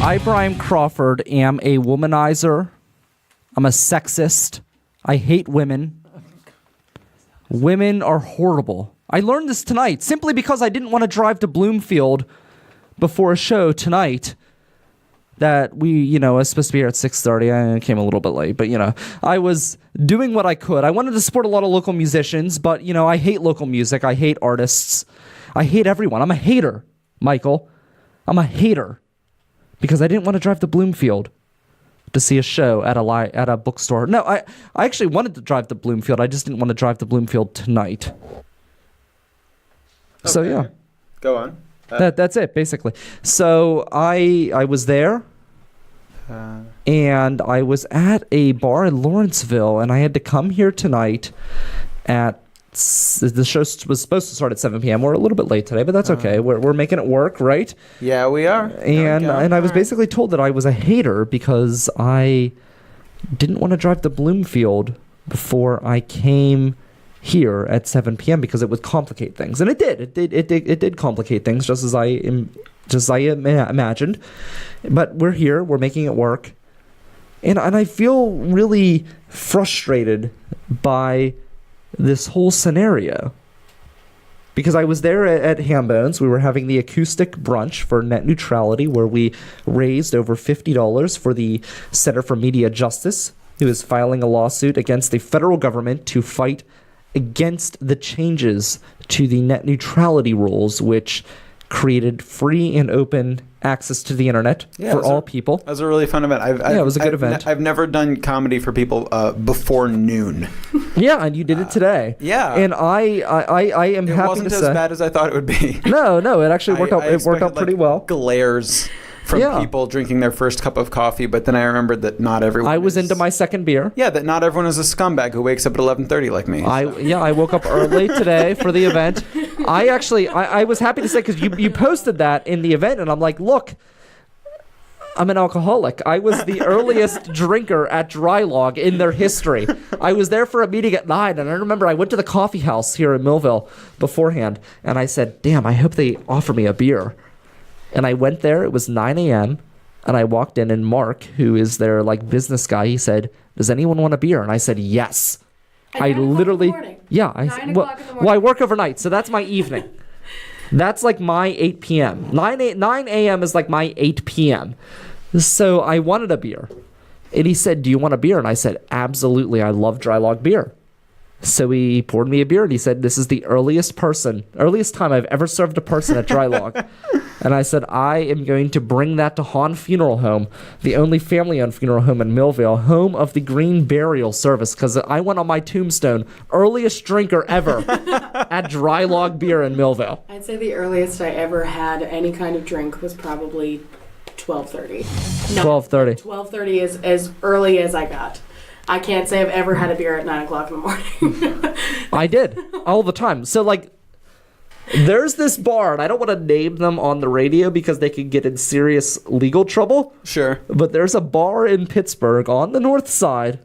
I, Brian Crawford, am a womanizer. I'm a sexist. I hate women. Women are horrible. I learned this tonight simply because I didn't want to drive to Bloomfield before a show tonight that was supposed to be here at 6:30. I came a little bit late, but, I was doing what I could. I wanted to support a lot of local musicians, but, I hate local music. I hate artists. I hate everyone. I'm a hater, Michael. I'm a hater because I didn't want to drive to Bloomfield to see a show at a bookstore. No, I actually wanted to drive to Bloomfield. I just didn't want to drive to Bloomfield tonight. Okay. So, yeah. Go on. That's it, basically. So I was there, and I was at a bar in Lawrenceville, and I had to come here tonight at the show was supposed to start at 7 p.m. We're a little bit late today, but that's okay. We're making it work, right? Yeah, we are. And I was basically told that I was a hater because I didn't want to drive to Bloomfield before I came here at 7 p.m. because it would complicate things, and it did. It did complicate things, just as I imagined. But we're here. We're making it work, and I feel really frustrated by this whole scenario because I was there at Hambones. We were having the acoustic brunch for Net Neutrality, where we raised over $50 for the Center for Media Justice, who is filing a lawsuit against the federal government to fight against the changes to the net neutrality rules, which created free and open access to the internet for all people. That was a really fun event. It was a good event. I've never done comedy for people before noon. Yeah, and you did it today. Yeah. And I am happy to say... It wasn't as bad as I thought it would be. No, it actually worked out. It worked out pretty well. Glares from people drinking their first cup of coffee, but then I remembered that not everyone I was into my second beer. Yeah, that not everyone is a scumbag who wakes up at 11:30 like me. I woke up early today for the event. I was happy to say, because you posted that in the event, and I'm like, look, I'm an alcoholic. I was the earliest drinker at Dry Log in their history. I was there for a meeting at 9, and I remember I went to the coffee house here in Millville beforehand, and I said, damn, I hope they offer me a beer. And I went there. It was 9 a.m. And I walked in, and Mark, who is their business guy, he said, "Does anyone want a beer?" And I said, "Yes." I literally, well, I work overnight, so that's my evening. That's like my 8 p.m. 9 a.m. is like my 8 p.m. So I wanted a beer, and he said, "Do you want a beer?" And I said, "Absolutely. I love Dry Log beer." So he poured me a beer, and he said, "This is the earliest time I've ever served a person at Dry Log." And I said, "I am going to bring that to Hahn Funeral Home, the only family-owned funeral home in Millville, home of the Green Burial Service, because I went on my tombstone, earliest drinker ever at Dry Log beer in Millville." I'd say the earliest I ever had any kind of drink was probably 12:30. 12:30. 12:30 is as early as I got. I can't say I've ever had a beer at 9 o'clock in the morning. I did, all the time. So, there's this bar, and I don't want to name them on the radio because they could get in serious legal trouble. Sure. But there's a bar in Pittsburgh on the north side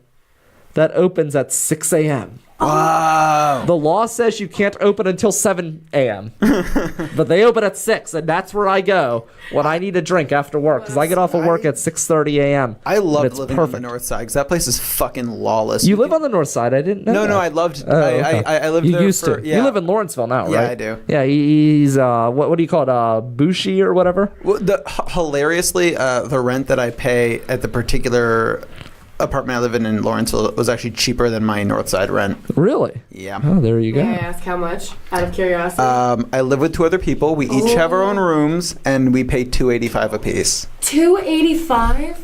that opens at 6 a.m. Wow. The law says you can't open until 7 a.m. But they open at 6, and that's where I go when I need a drink after work, because I get off of work at 6:30 a.m. I love living on the north side, because that place is fucking lawless. You live on the north side? I didn't know that. No, I loved okay. I lived there. You used to. You live in Lawrenceville now, right? Yeah, I do. Yeah, he's, what do you call it, Bushy or whatever? Well, hilariously, the rent that I pay at the particular apartment I live in Lawrenceville was actually cheaper than my north side rent. Really? Yeah. Oh, there you go. May I ask how much, out of curiosity? I live with 2 other people. We each have our own rooms, and we pay $285 a piece. $285?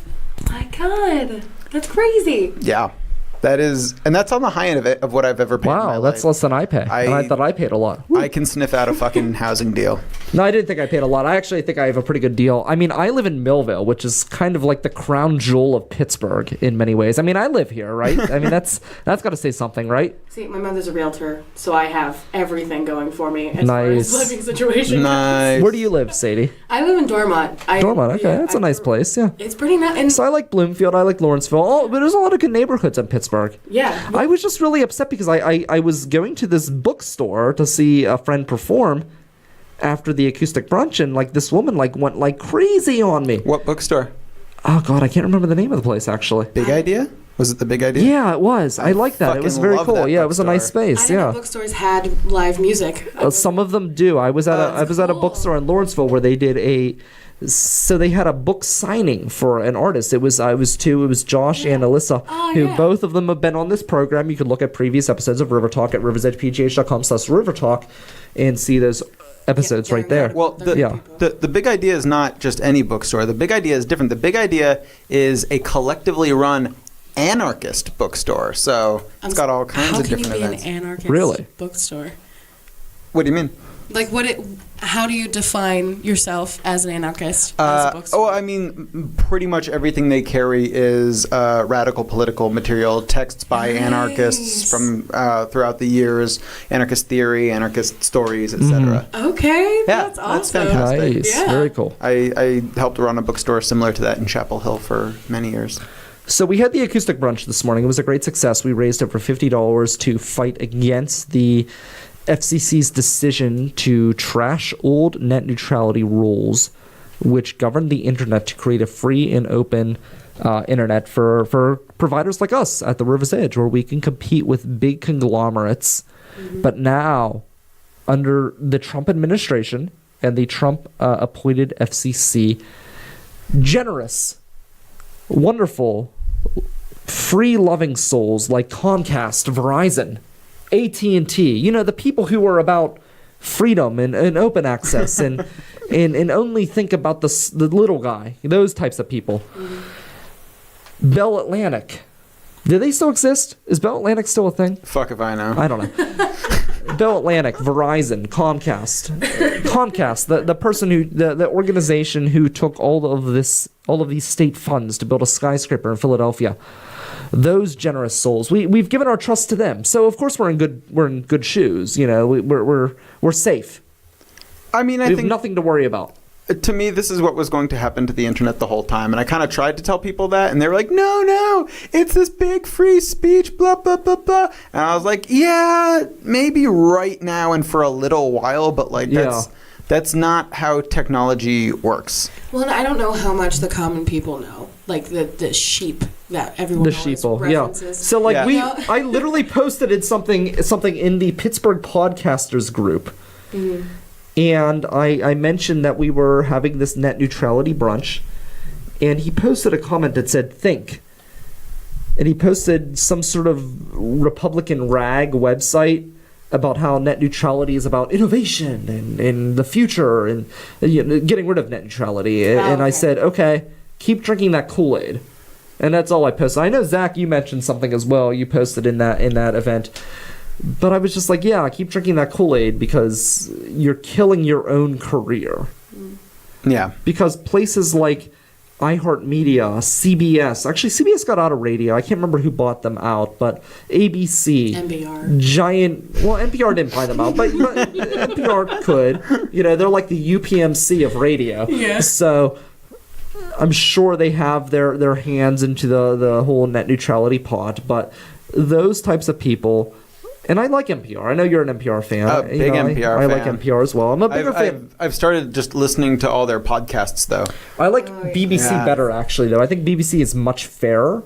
My God, that's crazy. Yeah. That is, and that's on the high end of what I've ever paid. Wow, that's less than I pay. And I thought I paid a lot. I can sniff out a fucking housing deal. No, I didn't think I paid a lot. I actually think I have a pretty good deal. I mean, I live in Millville, which is kind of like the crown jewel of Pittsburgh in many ways. I mean, I live here, right? I mean, that's got to say something, right? See, my mother's a realtor, so I have everything going for me as far as living situation. Nice. Where do you live, Sadie? I live in Dormont. Dormont, okay. That's a nice place, yeah. It's pretty nice. So I like Bloomfield, I like Lawrenceville, but there's a lot of good neighborhoods in Pittsburgh. Yeah. I was just really upset because I was going to this bookstore to see a friend perform, after the acoustic brunch, and like this woman like went like crazy on me. What bookstore? Oh God, I can't remember the name of the place actually. Big Idea? Was it the Big Idea? Yeah, it was. I like that. It was fucking very love cool. that Yeah, it was a nice I space. didn't know Yeah. bookstores had live music. Some of them do. I was at a cool. bookstore in Lawrenceville where they did so they had a book signing for an artist. It was two. It was Josh and Alyssa, who both of them have been on this program. You can look at previous episodes of River Talk at riversedgepgh.com/rivertalk and see those episodes right there. Well, the Big Idea is not just any bookstore. The Big Idea is different. The Big Idea is a collectively run anarchist bookstore. So it's got all kinds of different events. How can you be an anarchist Really? bookstore? What do you mean? Like, how do you define yourself as an anarchist as a bookstore? I mean, pretty much everything they carry is radical political material, texts by anarchists from throughout the years, anarchist theory, anarchist stories, etc. Okay, Yeah, that's that's awesome. fantastic. Nice. Yeah. Very cool. I helped run a bookstore similar to that in Chapel Hill for many years. So we had the acoustic brunch this morning. It was a great success. We raised over $50 to fight against the FCC's decision to trash old net neutrality rules, which govern the internet to create a free and open internet for providers like us at the River's Edge, where we can compete with big conglomerates. But now, under the Trump administration and the Trump appointed FCC, generous, wonderful, free-loving souls like Comcast, Verizon, AT&T, the people who are about freedom and open access and only think about the little guy, those types of people. Bell Atlantic. Do they still exist? Is Bell Atlantic still a thing? Fuck if I know. I don't know. Bell Atlantic, Verizon, Comcast. Comcast, the person the organization who took all of these state funds to build a skyscraper in Philadelphia. Those generous souls, we've given our trust to them, so of course we're in good shoes. We're safe. I mean, We have nothing to worry about. To me, this is what was going to happen to the internet the whole time. And I kind of tried to tell people that, and they were like, no, it's this big free speech, blah, blah, blah, blah. And I was like, yeah, maybe right now and for a little while, but that's not how technology works. Well, I don't know how much the common people know. Like the sheep that everyone always references. So I literally posted something in the Pittsburgh Podcasters group. Mm-hmm. And I mentioned that we were having this net neutrality brunch, and he posted a comment that said, think. And he posted some sort of Republican rag website about how net neutrality is about innovation and the future and getting rid of net neutrality. And I said, okay, keep drinking that Kool-Aid. And that's all I posted. I know, Zach, you mentioned something as well. You posted in that event. But I was just like, yeah, keep drinking that Kool-Aid because you're killing your own career. Yeah. Because places like iHeartMedia, CBS, actually CBS got out of radio. I can't remember who bought them out, but ABC, NPR, NPR didn't buy them out, but NPR could. They're like the UPMC of radio. Yeah. So I'm sure they have their hands into the whole net neutrality pot, but those types of people. And I like NPR. I know you're an NPR fan. Big NPR fan. I like NPR as well. I'm a bigger fan. I've started just listening to all their podcasts, though. I like BBC better, actually, though. I think BBC is much fairer.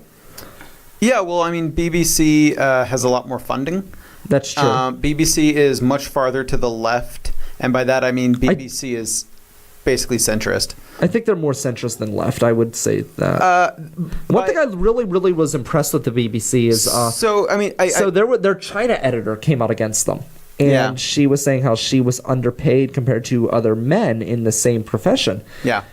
Yeah, well, I mean, BBC has a lot more funding. That's true. BBC is much farther to the left, and by that I mean BBC is basically centrist. I think they're more centrist than left. I would say that. One thing I really, really was impressed with the BBC is their China editor came out against them, and she was saying how she was underpaid compared to other men in the same profession. Yeah.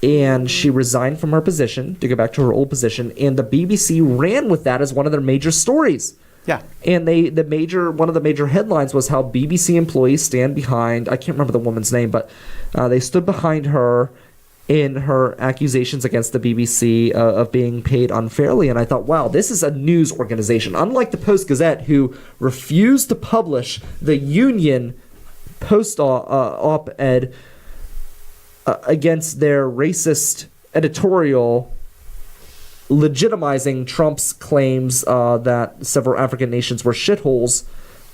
And she resigned from her position to go back to her old position, and the BBC ran with that as one of their major stories. Yeah. And one of the major headlines was how BBC employees stand behind, I can't remember the woman's name, but they stood behind her in her accusations against the BBC of being paid unfairly. And I thought, wow, this is a news organization. Unlike the Post-Gazette, who refused to publish the union post op-ed against their racist editorial legitimizing Trump's claims that several African nations were shitholes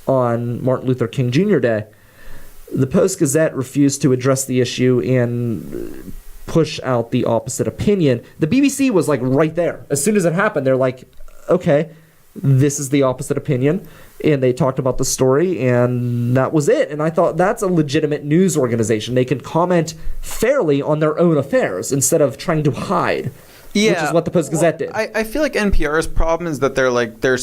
on Martin Luther King Jr. Day. The Post-Gazette refused to address the issue and push out the opposite opinion. The BBC was like right there. As soon as it happened, they're like, okay, this is the opposite opinion. And they talked about the story, and that was it. And I thought that's a legitimate news organization. They can comment fairly on their own affairs instead of trying to hide, which is what the Post-Gazette did. I feel like NPR's problem is that they're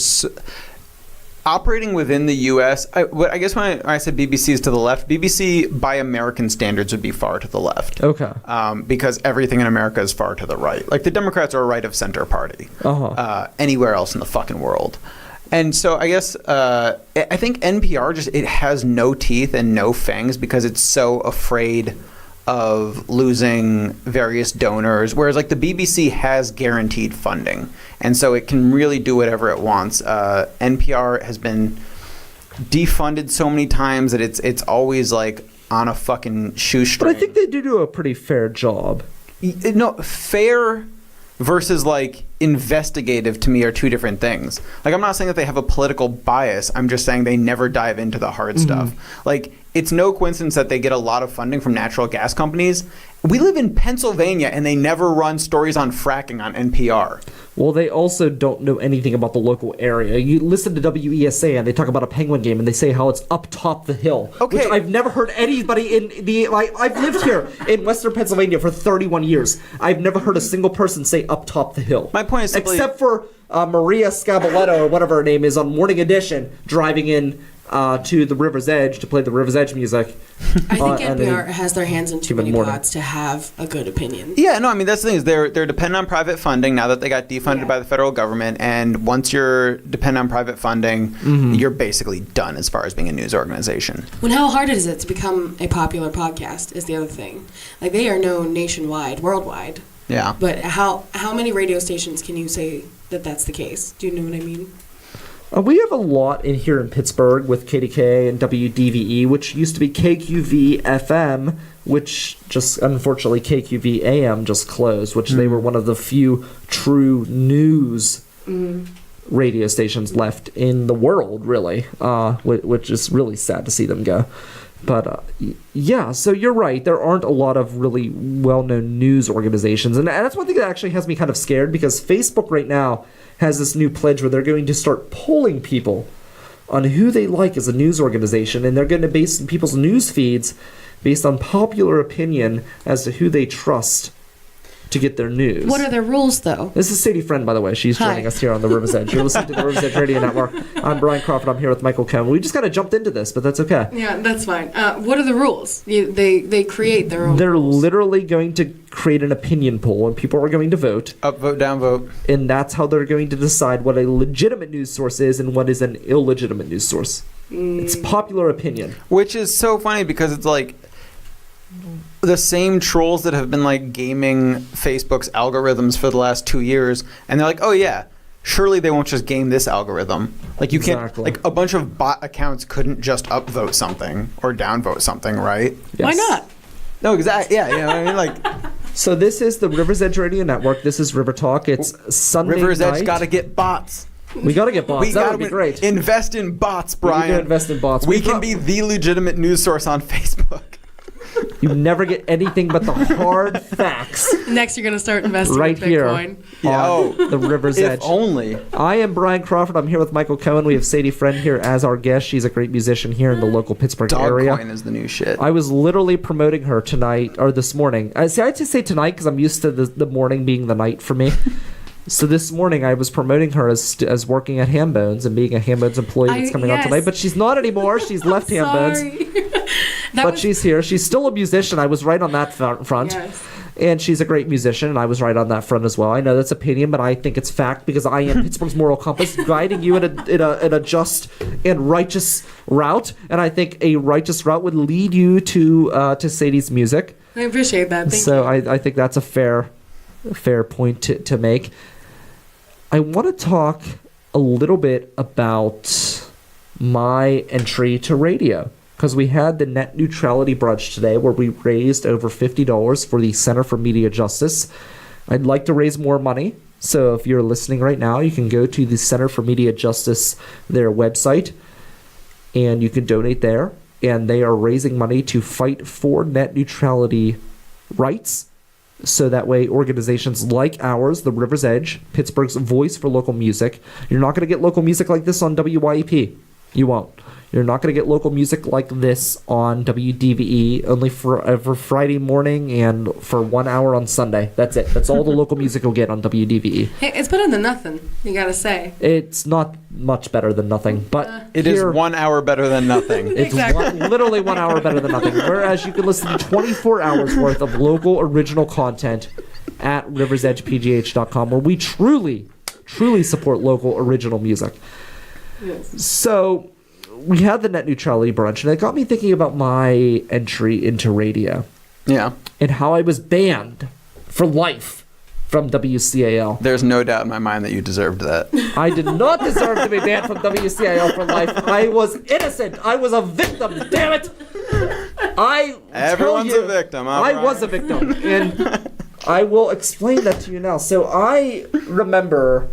operating within the U.S. I guess when I said BBC is to the left, BBC by American standards would be far to the left. Okay. Because everything in America is far to the right. Like the Democrats are a right of center party. Anywhere else in the fucking world. And so I guess I think NPR it has no teeth and no fangs because it's so afraid of losing various donors, whereas like the BBC has guaranteed funding, and so it can really do whatever it wants. NPR has been defunded so many times that it's always like on a fucking shoestring. But I think they do a pretty fair job. No, fair versus like investigative to me are two different things. Like I'm not saying that they have a political bias. I'm just saying they never dive into the hard stuff. Like it's no coincidence that they get a lot of funding from natural gas companies. We live in Pennsylvania and they never run stories on fracking on NPR. Well, they also don't know anything about the local area. You listen to WESA and they talk about a Penguin game and they say how it's up top the hill. Okay. Which I've never heard anybody in the... I've lived here in Western Pennsylvania for 31 years. I've never heard a single person say up top the hill. My point is simply... Except for Maria Scaboletto or whatever her name is on Morning Edition driving in to the River's Edge to play the River's Edge music. I think NPR has their hands in too many pots to have a good opinion. Yeah, no, I mean, that's the thing is they're dependent on private funding now that they got defunded by the federal government. And once you're dependent on private funding, you're basically done as far as being a news organization. When how hard is it to become a popular podcast is the other thing. Like they are known nationwide, worldwide. Yeah. But how many radio stations can you say that that's the case? Do you know what I mean? We have a lot in here in Pittsburgh with KDK and WDVE, which used to be KQV FM, which just, unfortunately, KQV AM just closed, which they were one of the few true news radio stations left in the world, really, which is really sad to see them go. But, yeah, so you're right. There aren't a lot of really well-known news organizations. And that's one thing that actually has me kind of scared, because Facebook right now has this new pledge where they're going to start polling people on who they like as a news organization, and they're going to base people's news feeds based on popular opinion as to who they trust to get their news. What are their rules, though? This is Sadie Freund, by the way. She's joining us here on the River's Edge. You're listening to the River's Edge Radio Network. I'm Brian Crawford. I'm here with Michael Cohen. We just kind of jumped into this, but that's okay. Yeah, that's fine. What are the rules? They create their own They're rules. literally going to create an opinion poll, and people are going to vote. Up vote, down vote. And that's how they're going to decide what a legitimate news source is and what is an illegitimate news source. It's popular opinion. Which is so funny because it's like the same trolls that have been like gaming Facebook's algorithms for the last 2 years, and they're like, oh yeah, surely they won't just game this algorithm. Like you can't, like a bunch of bot accounts couldn't just upvote something or downvote something, right? Yes. Why not? No, exactly. Yeah, you know what I mean? Like, so this is the River's Edge Radio Network. This is River Talk. It's Sunday River's night. Edge got to get bots. We got to get bots. That would be great. Invest in bots, Brian. We need to invest in bots. We can be the legitimate news source on Facebook. You never get anything but the hard facts. Next, you're going to start investing right in Bitcoin. Here on the River's Edge. If only. I am Brian Crawford. I'm here with Michael Cohen. We have Sadie Freund here as our guest. She's a great musician here in the local Pittsburgh area. Dogcoin is the new shit. I was literally promoting her tonight, or this morning. I just say tonight because I'm used to the morning being the night for me. So this morning I was promoting her as working at Hambones and being a Hambones employee that's coming out tonight. But she's not anymore. She's left Hambones. But she's here. She's still a musician. I was right on that front. Yes. And she's a great musician, and I was right on that front as well. I know that's opinion, but I think it's fact because I am Pittsburgh's moral compass, guiding you in a just and righteous route. And I think a righteous route would lead you to Sadie's music. I appreciate that. Thank you. I think that's a fair point to make. I want to talk a little bit about my entry to radio, because we had the Net Neutrality Brunch today where we raised over $50 for the Center for Media Justice. I'd like to raise more money, so if you're listening right now, you can go to the Center for Media Justice, their website, and you can donate there. and they are raising money to fight for net neutrality rights. So that way organizations like ours, the River's Edge, Pittsburgh's voice for local music, you're not going to get local music like this on WYEP. You won't. You're not going to get local music like this on WDVE, only for Friday morning and for 1 hour on Sunday. That's it. That's all the local music you'll get on WDVE. Hey, it's better than nothing, you gotta say. It's not much better than nothing, but It is 1 hour better than nothing. It's literally 1 hour better than nothing. Whereas you can listen to 24 hours worth of local original content at riversedgepgh.com, where we truly support local original music. Yes. So we had the Net Neutrality Brunch, and it got me thinking about my entry into radio Yeah. and how I was banned for life from WCAL. There's no doubt in my mind that you deserved that. I did not deserve to be banned from WCAL for life. I was innocent. I was a victim. Damn it! Everyone's a victim. I was a victim, and I will explain that to you now. So I remember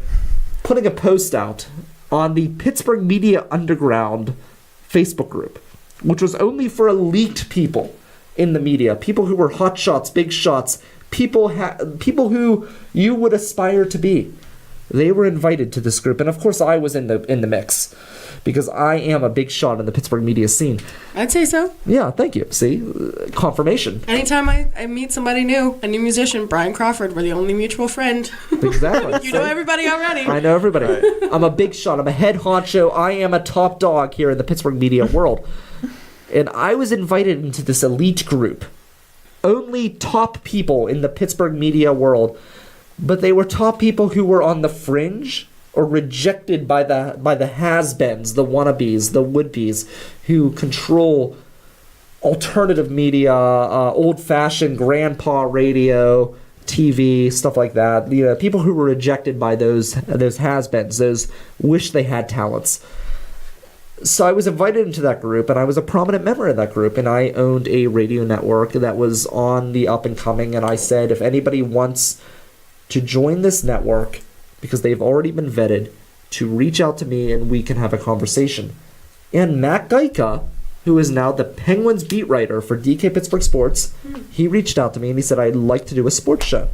putting a post out on the Pittsburgh Media Underground Facebook group, which was only for elite people in the media, people who were hot shots, big shots, people who you would aspire to be. They were invited to this group, and of course I was in the mix because I am a big shot in the Pittsburgh media scene. I'd say so. Yeah, thank you. See, confirmation. Anytime I meet somebody new, a new musician, Brian Crawford, we're the only mutual friend. Exactly. You know everybody already. I know everybody. Right. I'm a big shot. I'm a head honcho. I am a top dog here in the Pittsburgh media world. And I was invited into this elite group. Only top people in the Pittsburgh media world. But they were top people who were on the fringe or rejected by the has-beens, the wannabes, the would-bes, who control alternative media, old-fashioned grandpa radio, TV, stuff like that. You know, people who were rejected by those has-beens, those wish they had talents. So I was invited into that group, and I was a prominent member of that group, and I owned a radio network that was on the up-and-coming, and I said, if anybody wants to join this network, because they've already been vetted, to reach out to me and we can have a conversation. And Matt Geica, who is now the Penguins beat writer for DK Pittsburgh Sports, he reached out to me and he said, I'd like to do a sports show.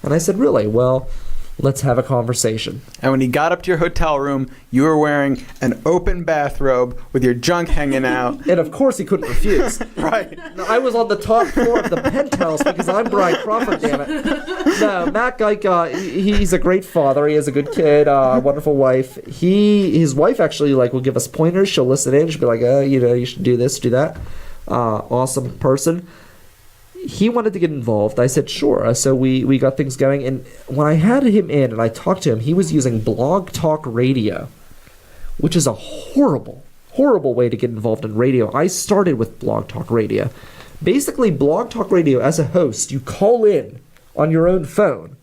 And I said, really? Well, let's have a conversation. And when he got up to your hotel room, you were wearing an open bathrobe with your junk hanging out. And of course he couldn't refuse. Right. No, I was on the top floor of the penthouse because I'm Brian Crawford, damn it. No, Matt Geica, he's a great father. He has a good kid, wonderful wife. His wife actually will give us pointers. She'll listen in. She'll be like, you should do this, do that. Awesome person. He wanted to get involved. I said, sure. So we got things going. And when I had him in and I talked to him, he was using Blog Talk Radio, which is a horrible way to get involved in radio. I started with Blog Talk Radio. Basically, Blog Talk Radio, as a host, you call in on your own phone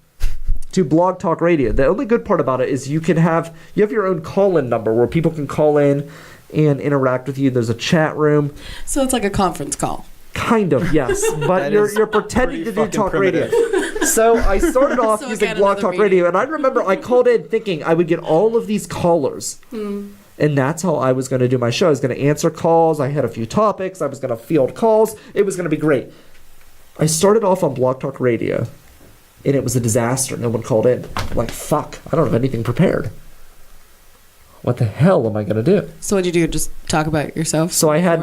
to Blog Talk Radio. The only good part about it is you have your own call-in number where people can call in and interact with you. There's a chat room. So it's like a conference call. Kind of, yes. But you're pretending to do talk primitive. radio. So I started off So using again, Blog another Talk Radio, and I remember I called in thinking I would get all of these callers. And that's how I was going to do my show. I was going to answer calls. I had a few topics. I was going to field calls. It was going to be great. I started off on Blog Talk Radio, and it was a disaster. No one called in. I'm like, fuck, I don't have anything prepared. What the hell am I going to do? So what'd you do? Just talk about yourself? So I had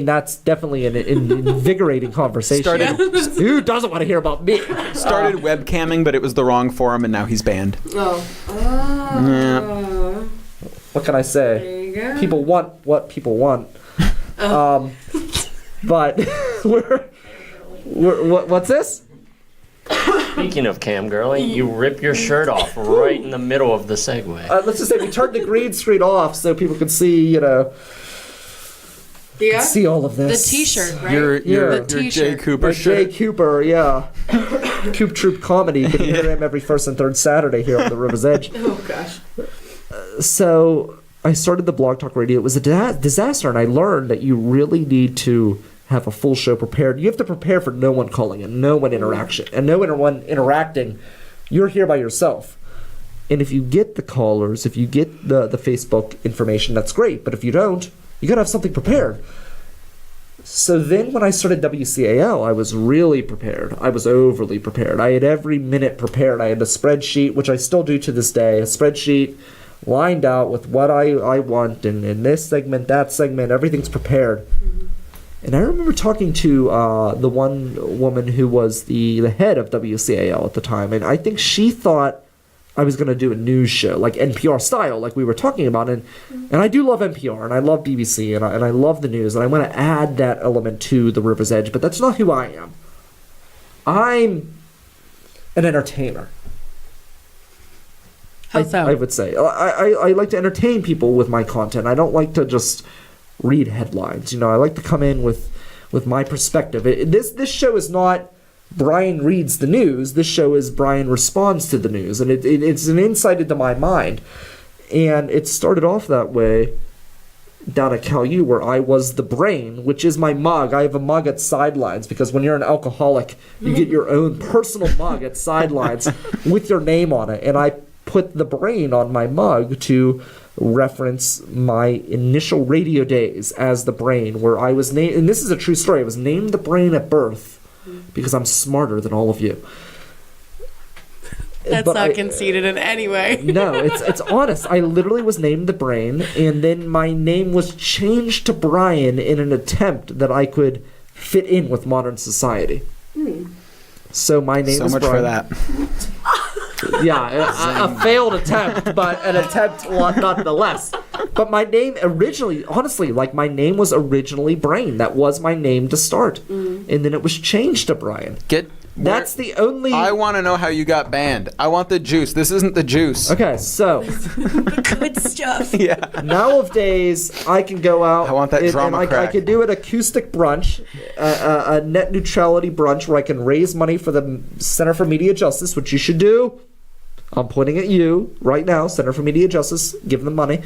that's definitely an invigorating conversation. Who doesn't want to hear about me? Started webcamming, but it was the wrong forum, and now he's banned. Oh. What can I say? There you go. People want what people want. But what's this? Speaking of cam girly, you rip your shirt off right in the middle of the segue. Let's just say we turned the green screen off so people could see, see all of this. The T-shirt, right? Your The Jay T-shirt. Cooper My shirt. Jay Cooper, yeah. Coop Troop Comedy. You can hear him every first and third Saturday here on the River's Edge. Oh, gosh. So I started the Blog Talk Radio. It was a disaster, and I learned that you really need to have a full show prepared. You have to prepare for no one calling in, no one interaction, and no one interacting. You're here by yourself. And if you get the callers, if you get the Facebook information, that's great. But if you don't, You got to have something prepared. So then when I started WCAL, I was really prepared. I was overly prepared. I had every minute prepared. I had a spreadsheet, which I still do to this day, a spreadsheet lined out with what I want, and in this segment, that segment, everything's prepared. And I remember talking to the one woman who was the head of WCAL at the time, and I think she thought I was going to do a news show, like NPR style, like we were talking about. And I do love NPR, and I love BBC, and I love the news, and I want to add that element to the River's Edge, but that's not who I am. I'm an entertainer. How so? I would say. I like to entertain people with my content. I don't like to just read headlines. You know, I like to come in with my perspective. This show is not Brian reads the news. This show is Brian responds to the news, and it's an insight into my mind. And it started off that way down at Cal U, where I was the brain, which is my mug. I have a mug at Sidelines, because when you're an alcoholic, you get your own personal mug at Sidelines with your name on it. And I put the brain on my mug to reference my initial radio days as the brain, where I was named, and this is a true story, I was named the brain at birth because I'm smarter than all of you. That's But not conceited in any way. No, it's honest. I literally was named the brain, and then my name was changed to Brian in an attempt that I could fit in with modern society. So my name So is much Brian. for that. Yeah, a failed attempt, but an attempt nonetheless. But my name originally, honestly, like my name was originally Brain. That was my name to start. And then it was changed to Brian. That's the only... I want to know how you got banned. I want the juice. This isn't the juice. Okay, so Good stuff. Yeah. nowadays I can go out. I want that drama I crack. could do an acoustic brunch, a net neutrality brunch, where I can raise money for the Center for Media Justice, which you should do. I'm pointing at you right now, Center for Media Justice. Give them money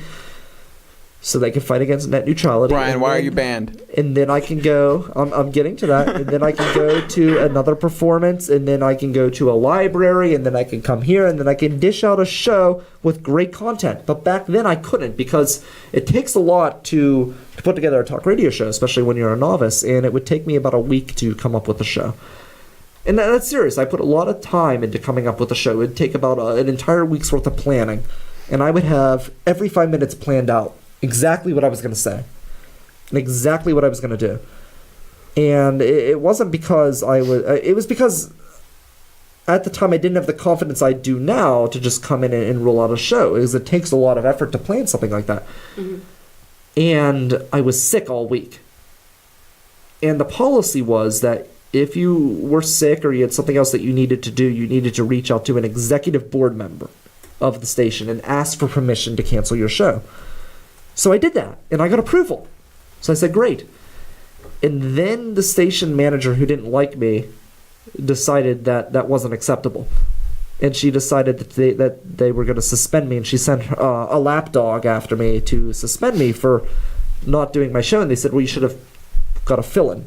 so they can fight against net neutrality. Brian, And why are then- you banned? And then I can go, I'm getting to that, and then I can go to another performance, and then I can go to a library, and then I can come here, and then I can dish out a show with great content. But back then I couldn't, because it takes a lot to put together a talk radio show, especially when you're a novice, and it would take me about a week to come up with a show. And that's serious. I put a lot of time into coming up with a show. It would take about an entire week's worth of planning, and I would have every 5 minutes planned out exactly what I was going to say and exactly what I was going to do. And it wasn't because it was because at the time I didn't have the confidence I do now to just come in and roll out a show, because it takes a lot of effort to plan something like that. And I was sick all week. And the policy was that if you were sick or you had something else that you needed to do, you needed to reach out to an executive board member of the station and ask for permission to cancel your show. So I did that, and I got approval. So I said, great. And then the station manager, who didn't like me, decided that that wasn't acceptable. And she decided that they were going to suspend me, and she sent a lapdog after me to suspend me for not doing my show. And they said, well, you should have got a fill-in.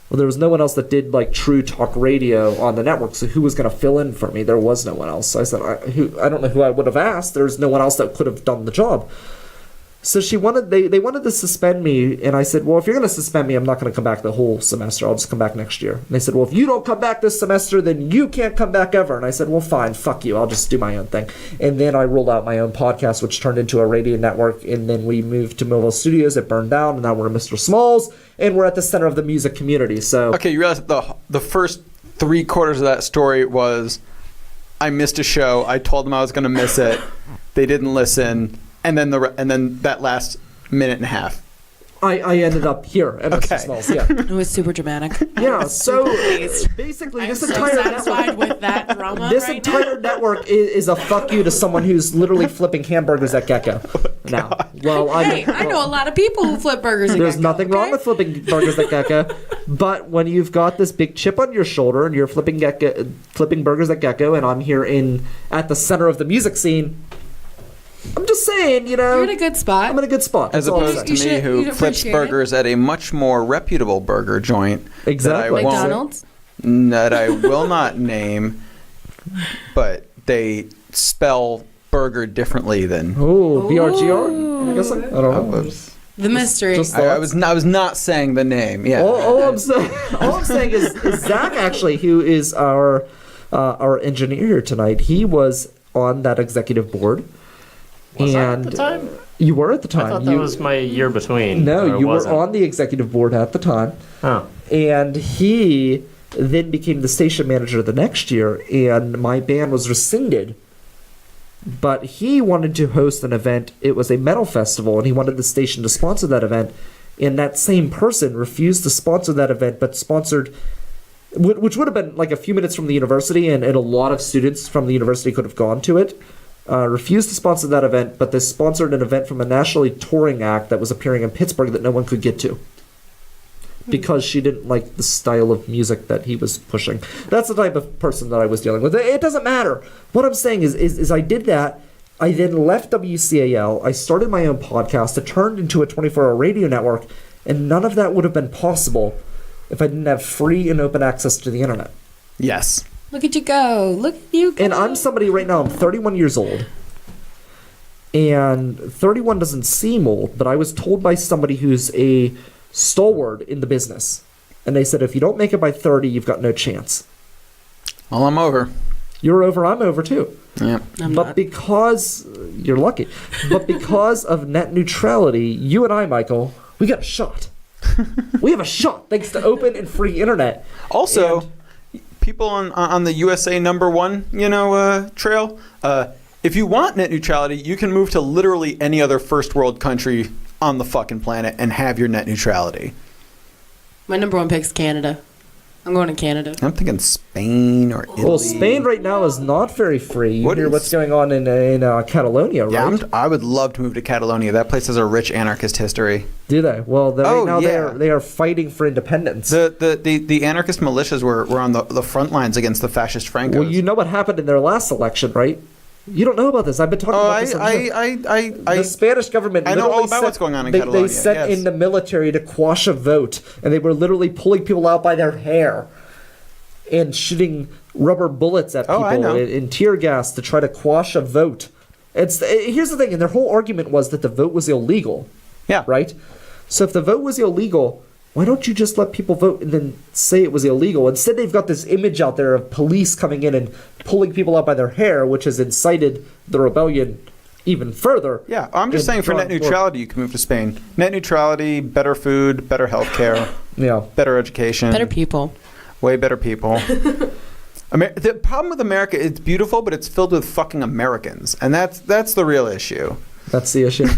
Well, there was no one else that did like true talk radio on the network, so who was going to fill in for me? There was no one else. So I said, I don't know who I would have asked. There's no one else that could have done the job. So they wanted to suspend me, and I said, well, if you're going to suspend me, I'm not going to come back the whole semester. I'll just come back next year. And they said, well, if you don't come back this semester, then you can't come back ever. And I said, well, fine, fuck you. I'll just do my own thing. And then I rolled out my own podcast, which turned into a radio network, and then we moved to Millville Studios. It burned down, and now we're Mr. Smalls, and we're at the center of the music community. So Okay, you realize the first 3/4 of that story was I missed a show. I told them I was going to miss it. They didn't listen. And then that last minute and a half. I ended up here at Okay. Mr. Smalls. Yeah. It was super dramatic. Yeah, so pleased. basically I'm this so entire satisfied network, with that drama this right entire network is a fuck you to someone who's literally flipping hamburgers at Gecko. Now, well, now. Hey, I know a lot of people who flip burgers. at there's Gecko, nothing wrong okay? with flipping burgers at Gecko, but when you've got this big chip on your shoulder and you're flipping burgers at Gecko, and I'm here at the center of the music scene, I'm just saying, You're in a good spot. I'm in a good spot. As That's all I'm opposed saying. to me, should- who you'd flips appreciate it. burgers at a much more reputable burger joint Exactly. that I won't, McDonald's. that I will not name, but they spell burger differently than. Oh, BRGR? I'm guessing? I don't know. The mystery. Just I was not saying the name. Yeah. all I'm saying is Zach, actually, who is our engineer here tonight, he was on that executive board. Was I at the time? You were at the time. I thought that was my year between. No, you wasn't. were on the executive board at the time. Oh. And he then became the station manager the next year, and my ban was rescinded. But he wanted to host an event. It was a metal festival, and he wanted the station to sponsor that event. And that same person refused to sponsor that event, but sponsored, which would have been like a few minutes from the university, and a lot of students from the university could have gone to it. Refused to sponsor that event, but they sponsored an event from a nationally touring act that was appearing in Pittsburgh that no one could get to because she didn't like the style of music that he was pushing. That's the type of person that I was dealing with. It doesn't matter. What I'm saying is I did that. I then left WCAL. I started my own podcast. It turned into a 24-hour radio network, and none of that would have been possible if I didn't have free and open access to the internet. Yes. Look at you go. Look at you go. And I'm somebody right now, I'm 31 years old. And 31 doesn't seem old, but I was told by somebody who's a stalwart in the business. And they said, if you don't make it by 30, you've got no chance. Well, I'm over. You're over, I'm over too. Yeah. I'm But not. because, you're lucky, but because of net neutrality, you and I, Michael, we got a shot. We have a shot thanks to open and free internet. Also, And- people on the USA #1, trail, if you want net neutrality, you can move to literally any other first world country on the fucking planet and have your net neutrality. My number one pick's Canada. I'm going to Canada. I'm thinking Spain or Italy. Well, Spain right now is not very free. You What hear is- what's going on in Catalonia, right? Yeah, I would love to move to Catalonia. That place has a rich anarchist history. Do they? Well, right now yeah. they are fighting for independence. The anarchist militias were on the front lines against the fascist Francos. Well, you know what happened in their last election, right? You don't know about this. I've been talking about this. The Spanish government. I know literally all about what's going on in they, Catalonia, They sent yes. in the military to quash a vote, and they were literally pulling people out by their hair and shooting rubber bullets at people I know. and tear gas to try to quash a vote. Here's the thing, and their whole argument was that the vote was illegal. Yeah. Right? So if the vote was illegal, why don't you just let people vote and then say it was illegal? Instead, they've got this image out there of police coming in and pulling people out by their hair, which has incited the rebellion even further. Yeah, I'm just saying for net neutrality, you can move to Spain. Net neutrality, better food, better healthcare, Yeah. better education, Better people. way better people. The problem with America, it's beautiful, but it's filled with fucking Americans, and that's the real issue. That's the issue.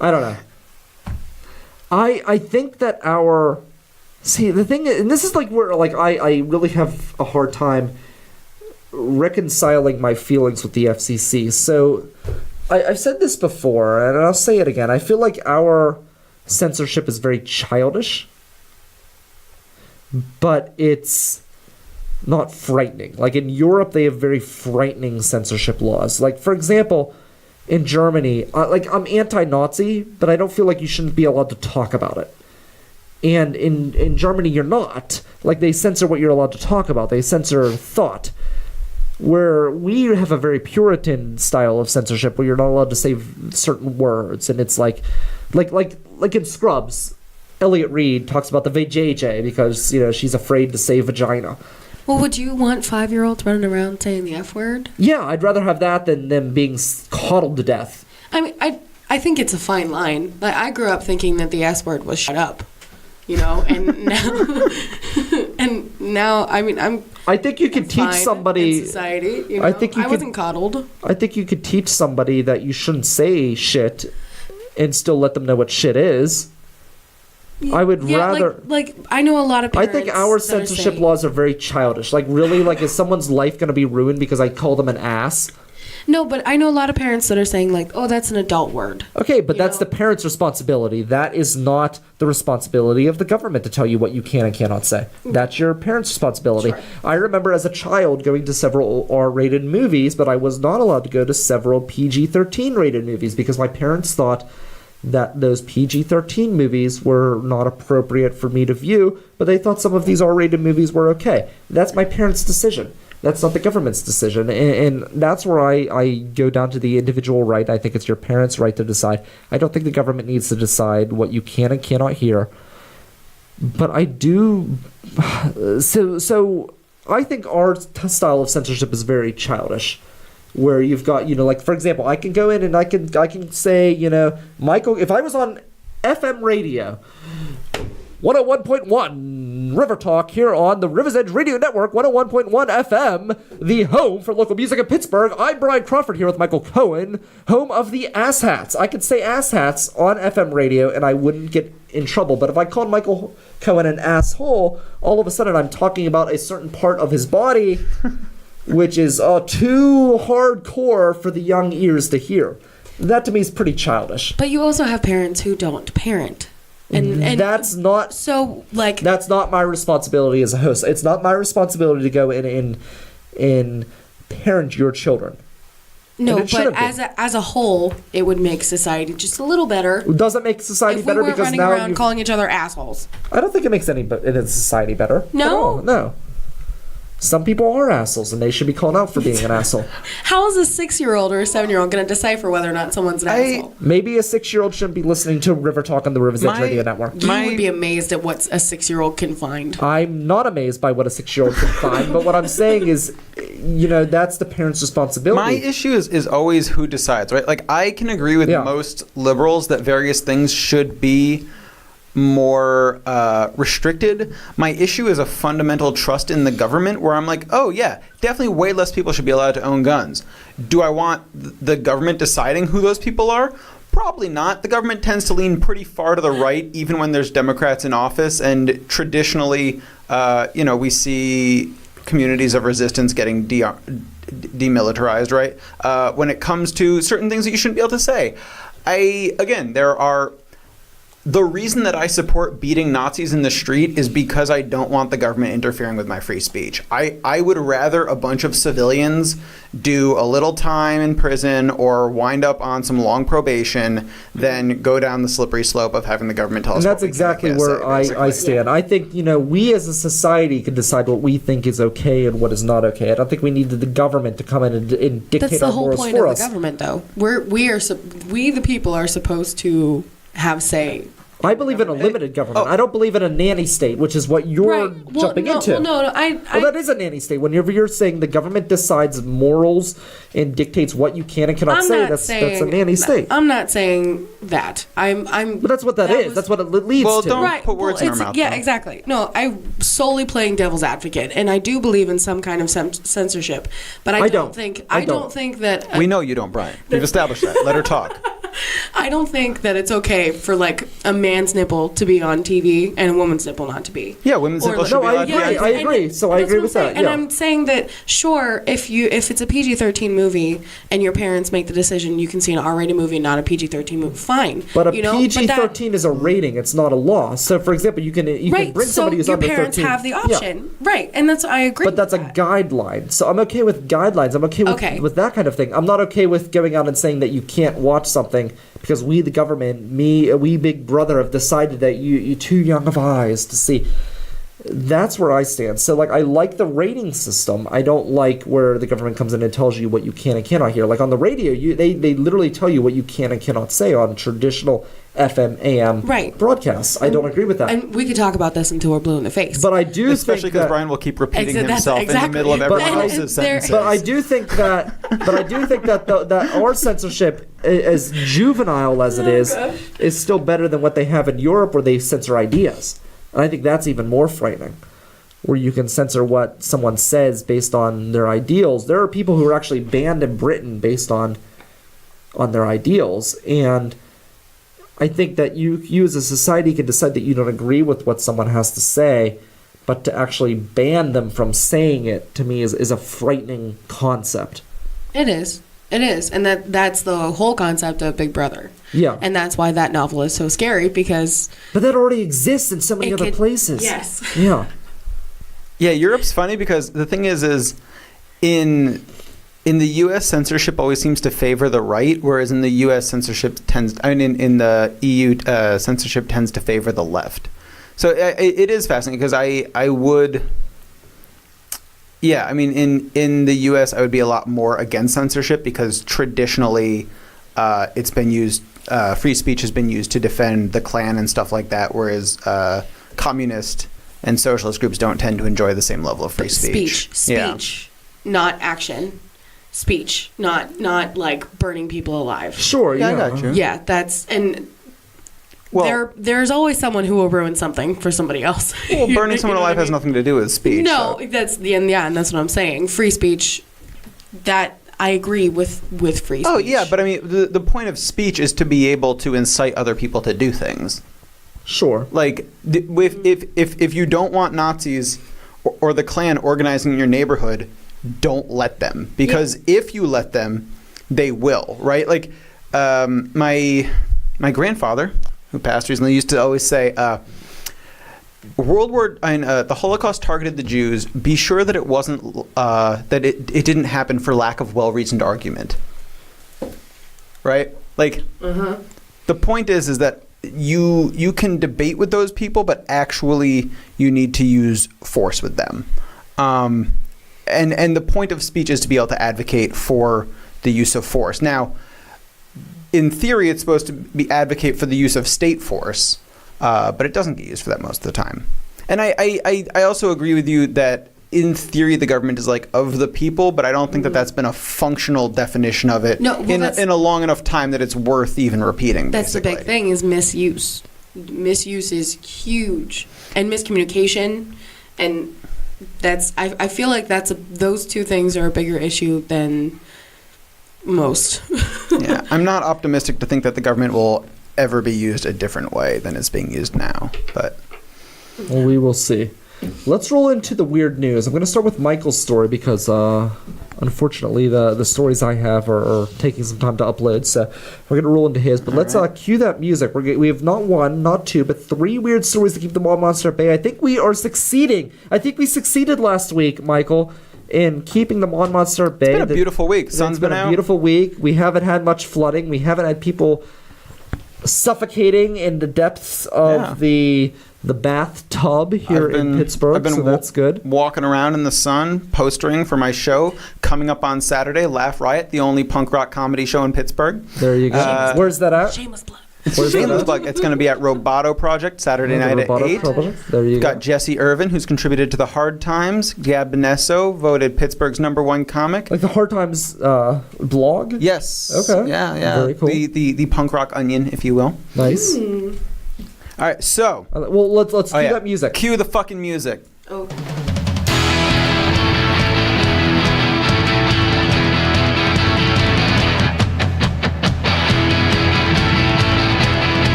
I don't know. I think that the thing is, and this is like where I really have a hard time reconciling my feelings with the FCC. So I've said this before, and I'll say it again. I feel like our censorship is very childish, but it's not frightening. Like in Europe, they have very frightening censorship laws. Like, for example, in Germany, I'm anti-Nazi, but I don't feel like you shouldn't be allowed to talk about it. And in Germany, you're not. Like, they censor what you're allowed to talk about. They censor thought. Where we have a very Puritan style of censorship where you're not allowed to say certain words. And it's like in Scrubs, Elliot Reed talks about the vajayjay because, she's afraid to say vagina. Well, would you want 5-year-olds running around saying the F word? Yeah, I'd rather have that than them being coddled to death. I mean, I think it's a fine line. Like, I grew up thinking that the S word was shut up, and now, I mean, I think you could teach fine somebody. in society. I think you wasn't coddled. I think you could teach somebody that you shouldn't say shit, and still let them know what shit is. I would rather. Like I know a lot of I parents. think our that are censorship saying- laws are very childish. Like, really, is someone's life going to be ruined because I call them an ass? No, but I know a lot of parents that are saying like, "Oh, that's an adult word." Okay, but that's know? the parent's responsibility. That is not the responsibility of the government to tell you what you can and cannot say. That's your parent's responsibility. Sure. I remember as a child going to several R-rated movies, but I was not allowed to go to several PG-13 rated movies because my parents thought that those PG-13 movies were not appropriate for me to view, but they thought some of these R-rated movies were okay. That's my parents' decision. That's not the government's decision. And that's where I go down to the individual right. I think it's your parents' right to decide. I don't think the government needs to decide what you can and cannot hear. But I do... So I think our style of censorship is very childish. Where you've got, like, for example, I can go in and I can say, Michael, if I was on FM radio, 101.1 River Talk here on the River's Edge Radio Network, 101.1 FM, the home for local music in Pittsburgh. I'm Brian Crawford here with Michael Cohen, home of the Ass Hats. I could say Ass Hats on FM radio and I wouldn't get in trouble. But if I called Michael Cohen an asshole, all of a sudden I'm talking about a certain part of his body which is too hardcore for the young ears to hear. That to me is pretty childish. But you also have parents who don't parent. And that's not that's not my responsibility as a host. It's not my responsibility to go in and parent your children. No, but as a whole, it would make society just a little better. It doesn't make society better because running now around calling each other assholes. I don't think it makes any society better. No, no. Some people are assholes, and they should be called out for being an asshole. How is a 6-year-old or a 7-year-old going to decipher whether or not someone's an asshole? Maybe a 6-year-old shouldn't be listening to River Talk on the River's Edge Radio Network. You would be amazed at what a 6-year-old can find. I'm not amazed by what a 6-year-old can find, but what I'm saying is, that's the parent's responsibility. My issue is always who decides, right? Like, I can agree with most liberals that various things should be more restricted. My issue is a fundamental trust in the government where I'm like, oh yeah, definitely way less people should be allowed to own guns. Do I want the government deciding who those people are? Probably not. The government tends to lean pretty far to the right even when there's Democrats in office, and traditionally we see communities of resistance getting demilitarized, right? When it comes to certain things that you shouldn't be able to say. The reason that I support beating Nazis in the street is because I don't want the government interfering with my free speech. I would rather a bunch of civilians do a little time in prison or wind up on some long probation than go down the slippery slope of having the government tell us. And that's exactly where I stand. I think, we as a society can decide what we think is okay and what is not okay. I don't think we need the government to come in and dictate our morals for us. That's the whole point of the government, though. We the people are supposed to have say. I believe in a limited government. I don't believe in a nanny state, which is what you're jumping into. No, that is a nanny state. Whenever you're saying the government decides morals and dictates what you can and cannot say, that's a nanny state. I'm not saying that. But that's what that is. That's what it leads to. Well, don't put words in our mouth. Yeah, exactly. No, I'm solely playing devil's advocate, and I do believe in some kind of censorship. But I don't think that. We know you don't, Brian. We've established that. Let her talk. I don't think that it's okay for like a man's nipple to be on TV and a woman's nipple not to be. Yeah, women's nipple should be allowed to be on TV. I agree. So I agree with that. And I'm saying that sure, if it's a PG-13 movie and your parents make the decision, you can see an R-rated movie, not a PG-13 movie. Fine. But a PG-13 is a rating. It's not a law. So for example, you can bring somebody who's under 13. Your parents have the option, right? And I agree. But that's a guideline. So I'm okay with guidelines. I'm okay with that kind of thing. I'm not okay with going out and saying that you can't watch something because we, the government, we big brother, have decided that you too young of eyes to see. That's where I stand. So, I like the rating system. I don't like where the government comes in and tells you what you can and cannot hear. Like on the radio, they literally tell you what you can and cannot say on traditional FM, AM broadcasts. I don't agree with that. And we could talk about this until we're blue in the face. But I do especially because Brian will keep repeating himself in the middle of everyone else's sentences. But I do think that that our censorship, as juvenile as it is still better than what they have in Europe, where they censor ideas. And I think that's even more frightening, where you can censor what someone says based on their ideals. There are people who are actually banned in Britain based on their ideals, and I think that you as a society can decide that you don't agree with what someone has to say, but to actually ban them from saying it, to me, is a frightening concept. It is. It is. And that's the whole concept of Big Brother. Yeah. And that's why that novel is so scary, because... But that already exists in so many other places. Yes. Yeah. Yeah, Europe's funny because the thing is in the U.S. censorship always seems to favor the right, whereas in the U.S. censorship in the EU censorship tends to favor the left. So it is fascinating because I would Yeah, I mean, in the U.S., I would be a lot more against censorship because traditionally, it's been used. Free speech has been used to defend the Klan and stuff like that, whereas communist and socialist groups don't tend to enjoy the same level of free speech. Speech, not action. Speech, not like burning people alive. Sure, Yeah, I got you. Yeah, Well, there's always someone who will ruin something for somebody else. well, burning someone alive has nothing to do with speech. No, so. that's and that's what I'm saying. Free speech. That I agree with free speech. Oh yeah, but I mean, the point of speech is to be able to incite other people to do things. Sure. Like, if you don't want Nazis or the Klan organizing in your neighborhood, don't let them. Because if you let them, they will, right? Like, my grandfather, who passed recently, used to always say, the Holocaust targeted the Jews. Be sure that it wasn't, that it didn't happen for lack of well-reasoned argument. Right? Like, the point is that you can debate with those people, but actually you need to use force with them. And the point of speech is to be able to advocate for the use of force. Now, in theory, it's supposed to be advocate for the use of state force, but it doesn't get used for that most of the time. And I also agree with you that in theory the government is like of the people, but I don't think that that's been a functional definition of it in a long enough time that it's worth even repeating. That's basically. the big thing is misuse. Misuse is huge, and miscommunication, and I feel like those two things are a bigger issue than most. Yeah, I'm not optimistic to think that the government will ever be used a different way than it's being used now, but well, we will see. Let's roll into the weird news. I'm going to start with Michael's story because, unfortunately, the stories I have are taking some time to upload. So we're going to roll into his. But let's cue that music. We have not one, not two, but three weird stories to keep the Mall Monster at bay. I think we are succeeding. I think we succeeded last week, Michael, in keeping the Mon Monster at bay. It's been a beautiful week. Sun's been out. A beautiful week. We haven't had much flooding. We haven't had people suffocating in the depths of the bathtub here in Pittsburgh, I've been so that's good. Walking around in the sun, postering for my show coming up on Saturday, Laugh Riot, the only punk rock comedy show in Pittsburgh. There you go. Where's that at? Shameless plug. Shameless plug. It's going to be at Roboto Project Saturday night at 8. There you go. Got Jesse Irvin, who's contributed to The Hard Times. Gab Benesso, voted Pittsburgh's #1 comic. Like the Hard Times blog? Yes. Okay. Yeah. Very cool. The punk rock onion, if you will. Nice. All right, so. Well, let's cue that music. Cue the fucking music. Oh.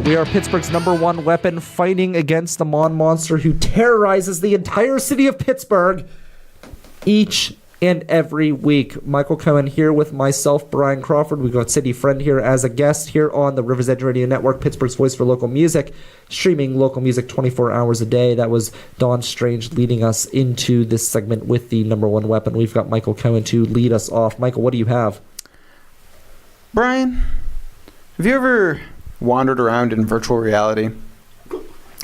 We are Pittsburgh's #1 weapon, fighting against the Mon Monster who terrorizes the entire city of Pittsburgh each and every week. Michael Cohen here with myself, Brian Crawford. We've got Sadie Freund here as a guest here on the River's Edge Radio Network, Pittsburgh's voice for local music, streaming local music 24 hours a day. That was Dawn Strange leading us into this segment with the #1 weapon. We've got Michael Cohen to lead us off. Michael, what do you have? Brian, have you ever wandered around in virtual reality?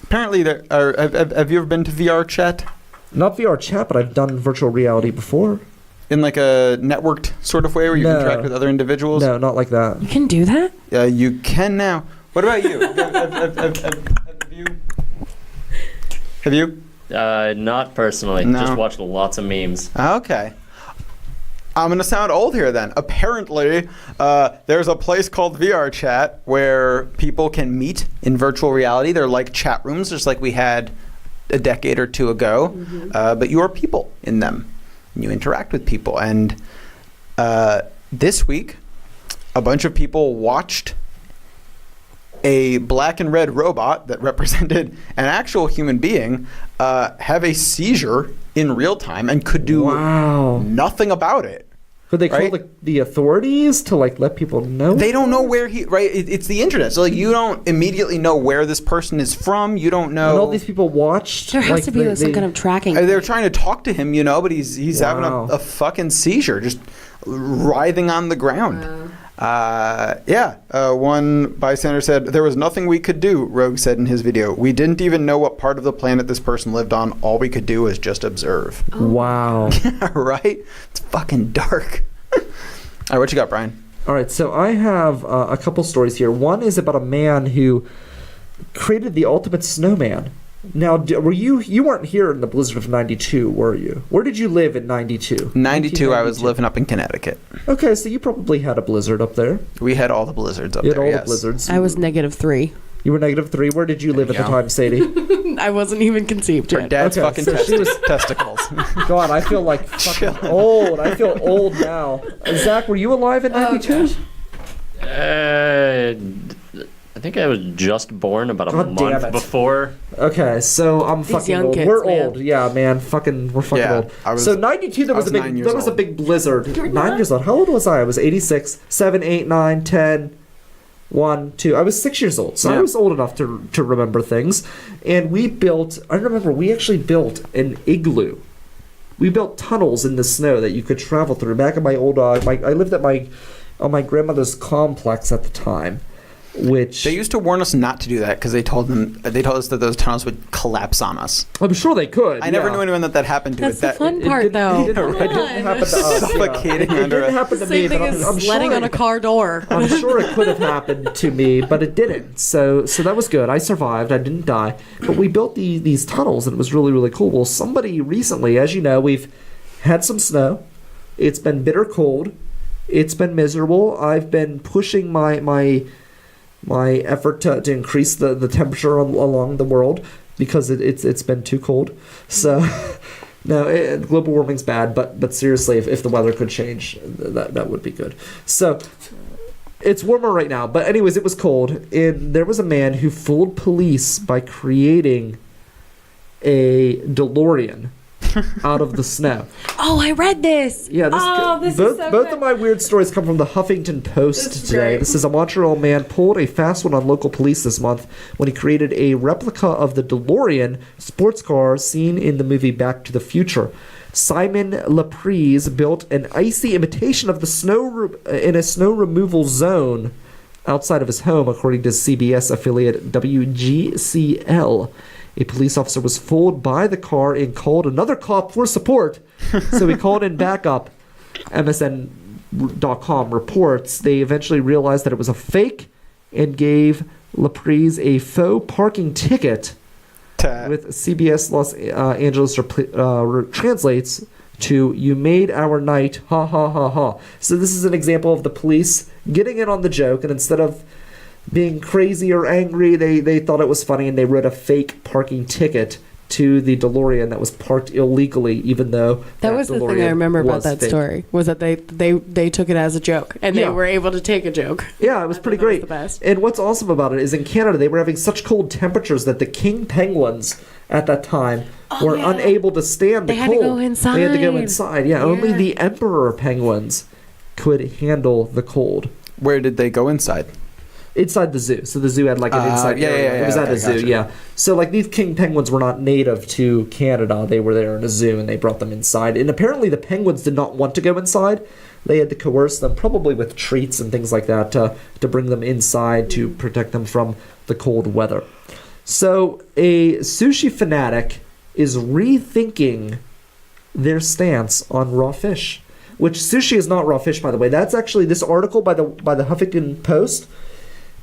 Apparently, have you ever been to VR chat? Not VR chat, but I've done virtual reality before. In like a networked sort of way where you interact with other individuals? No, not like that. You can do that? You can now. What about you? Have you? Not personally. No. Just watched lots of memes. Okay. I'm going to sound old here then. Apparently, there's a place called VR Chat where people can meet in virtual reality. They're like chat rooms, just like we had a decade or two ago. But you are people in them. And you interact with people. And this week, a bunch of people watched a black and red robot that represented an actual human being have a seizure in real time and could do nothing about it. Could they call the authorities to let people know? They don't know where it's the internet. So you don't immediately know where this person is from. You don't know. And all these people watched. There has to be some kind of tracking. They're trying to talk to him, but he's having a fucking seizure, just writhing on the ground. One bystander said, there was nothing we could do, Rogue said in his video. We didn't even know what part of the planet this person lived on. All we could do was just observe. Wow. Right? It's fucking dark. All right, what you got, Brian? All right, so I have a couple stories here. One is about a man who created the ultimate snowman. Now, were you weren't here in the blizzard of 92, were you? Where did you live in 92? 92, I was living up in Connecticut. Okay, so you probably had a blizzard up there. We had all the blizzards up You had there, all yes. the blizzards. I was -3. You were -3. Where did you live at There the you go. time, Sadie? I wasn't even conceived Her yet. dad's Okay, fucking so she was- testicles. God, I feel like fucking old. I feel old now. Zach, were you alive in 92? I think I was just born about a God damn month it. before. Okay, so I'm These fucking young old. kids, We're man. old. Yeah, man. We're fucking Yeah, old. I was- So 92, there I was was a 9 big, years there was a old. big blizzard. You're 9 not? years old. How old was I? I was 86, 7, 8, 9, 10, 1, 2. I was 6 years old, so I Yeah. was old enough to remember things. And we built. I remember we actually built an igloo. We built tunnels in the snow that you could travel through. Back in my old, I lived at on my grandmother's complex at the time, which They used to warn us not to do that because they told us that those tunnels would collapse on us. I'm sure they could. I never yeah. knew anyone that happened to. That's the That fun It part, didn't- though. It didn't, Come it didn't on. happen to us. Suffocating It under didn't a- happen to me, Same but thing as I'm sledding sure on a car door. I'm sure it could have happened to me, but it didn't. So that was good. I survived. I didn't die. But we built these tunnels, and it was really, really cool. Well, somebody recently, as you know, we've had some snow. It's been bitter cold. It's been miserable. I've been pushing my effort to increase the temperature along the world because it's been too cold. So no, global warming's bad, but seriously, if the weather could change, that would be good. So it's warmer right now, but anyways, it was cold, and there was a man who fooled police by creating a DeLorean out of the snow. Oh, I read this. Yeah, This is both so both good. of my weird stories come from the Huffington Post This is today. great. This is a Montreal man pulled a fast one on local police this month when he created a replica of the DeLorean sports car seen in the movie Back to the Future. Simon Laprise built an icy imitation of the in a snow removal zone outside of his home, according to CBS affiliate WGCL. A police officer was fooled by the car and called another cop for support. So he called in backup. MSN.com reports they eventually realized that it was a fake and gave Laprise a faux parking ticket, with CBS Los Angeles translates to "You made our night, ha ha ha ha." So this is an example of the police getting in on the joke, and instead of being crazy or angry, they thought it was funny, and they wrote a fake parking ticket to the DeLorean that was parked illegally, even though That was the thing DeLorean I remember about was that fake. story, was that they took it as a joke, and Yeah. they were able to take a joke. Yeah, it was I pretty thought that was great. the best. And what's awesome about it is in Canada, they were having such cold temperatures that the king penguins at that time were yeah. unable to stand the They had to cold. go They had to go inside. inside. Yeah, only Yeah. the emperor penguins could handle the cold. Where did they go inside? Inside the zoo. So the zoo had like an inside yeah, area. yeah, It was yeah, at a okay, zoo, gotcha. yeah. So like these king penguins were not native to Canada. They were there in a zoo and they brought them inside. And apparently the penguins did not want to go inside. They had to coerce them, probably with treats and things like that, to bring them inside to protect them from the cold weather. So a sushi fanatic is rethinking their stance on raw fish. Which sushi is not raw fish, by the way. That's actually this article by the Huffington Post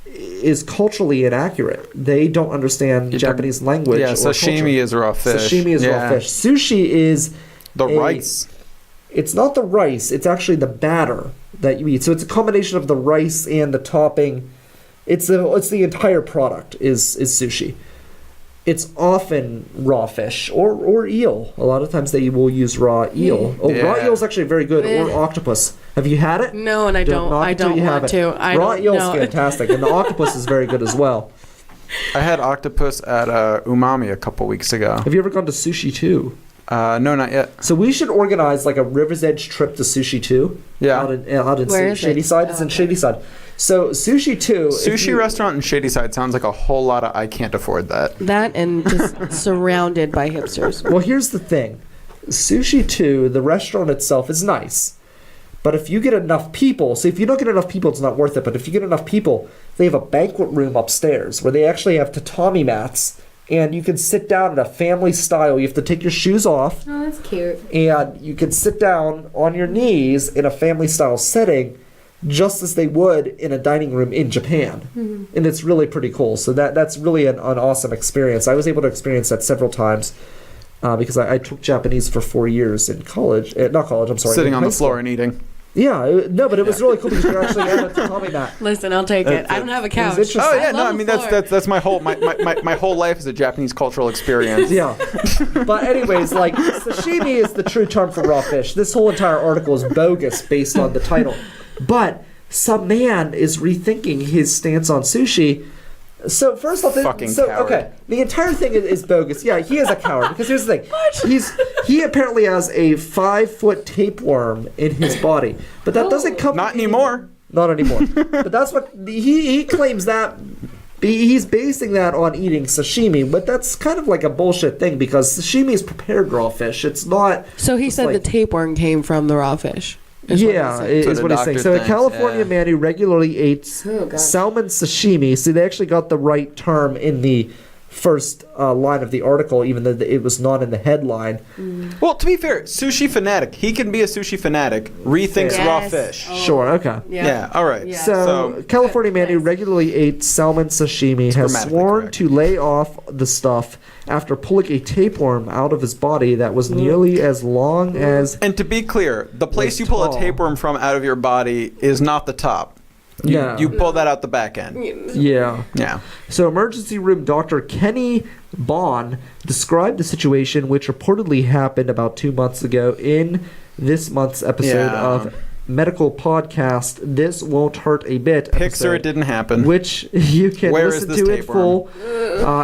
is culturally inaccurate. They don't understand You're Japanese language. Yeah, or sashimi culture. is raw fish. Sashimi is Yeah. raw fish. Sushi is The a- rice. It's not the rice. It's actually the batter that you eat. So it's a combination of the rice and the topping. It's the entire product is sushi. It's often raw fish or eel. A lot of times they will use raw eel. Oh, raw Yeah. eel is actually very good. Or Eh. octopus. Have you had it? No, and I don't. Not I until don't you have want it. to. I raw don't eel is know. fantastic, and the octopus is very good as well. I had octopus at Umami a couple weeks ago. Have you ever gone to Sushi 2? No, not yet. So we should organize like a River's Edge trip to Sushi 2. Yeah. Out in Where is Shady it? Side. It's in Shady Side. So Sushi 2. if Sushi you- restaurant in Shadyside sounds like a whole lot of I can't afford that. That and just surrounded by hipsters. Well, here's the thing. Sushi 2, the restaurant itself is nice. But if you get enough people, so if you don't get enough people, it's not worth it. But if you get enough people, they have a banquet room upstairs where they actually have tatami mats, and you can sit down in a family style. You have to take your shoes off, Oh, that's cute. and you can sit down on your knees in a family style setting, just as they would in a dining room in Japan. And it's really pretty cool. So that's really an awesome experience. I was able to experience that several times because I took Japanese for 4 years in college. Not college, I'm sorry. Sitting in on high the floor school. and eating. Yeah, no, but it was really cool because you actually had a tatami mat. Listen, I'll take it. I don't have a couch. interesting. Oh yeah, no, love I the mean floor. that's my whole life is a Japanese cultural experience. Yeah. But anyways, like, sashimi is the true term for raw fish. This whole entire article is bogus based on the title. But some man is rethinking his stance on sushi. So first off, Fucking coward. okay, the entire thing is bogus. Yeah, he is a coward because here's the thing: he apparently has a 5-foot tapeworm in his body, but that doesn't come. Not anymore. Not anymore. But that's what he claims that. He's basing that on eating sashimi, but that's kind of like a bullshit thing because sashimi is prepared raw fish. It's not. So he just said like- the tapeworm came from the raw fish. is what Yeah, he said. So is the what he's saying. doctor So a thinks, California yeah. man who regularly ate Oh, gosh. salmon sashimi. See, they actually got the right term in the first line of the article, even though it was not in the headline. Well, to be fair, sushi fanatic. He can be a sushi fanatic. Rethinks raw Yes. fish. Oh. Sure, okay. Yeah. All right. Yeah. So, California man who regularly ate salmon sashimi has grammatically sworn correct. to lay off the stuff after pulling a tapeworm out of his body that was nearly as long as. And to be clear, the place you pull a tall. tapeworm from out of your body is not the top. You pull that out the back end. Yeah. Yeah. So, emergency room doctor Kenny Bond described the situation, which reportedly happened about 2 months ago, in this month's episode Yeah. of medical podcast This Won't Hurt a Bit Pixar, episode, it didn't happen. which you can Where is listen this to in tapeworm? full.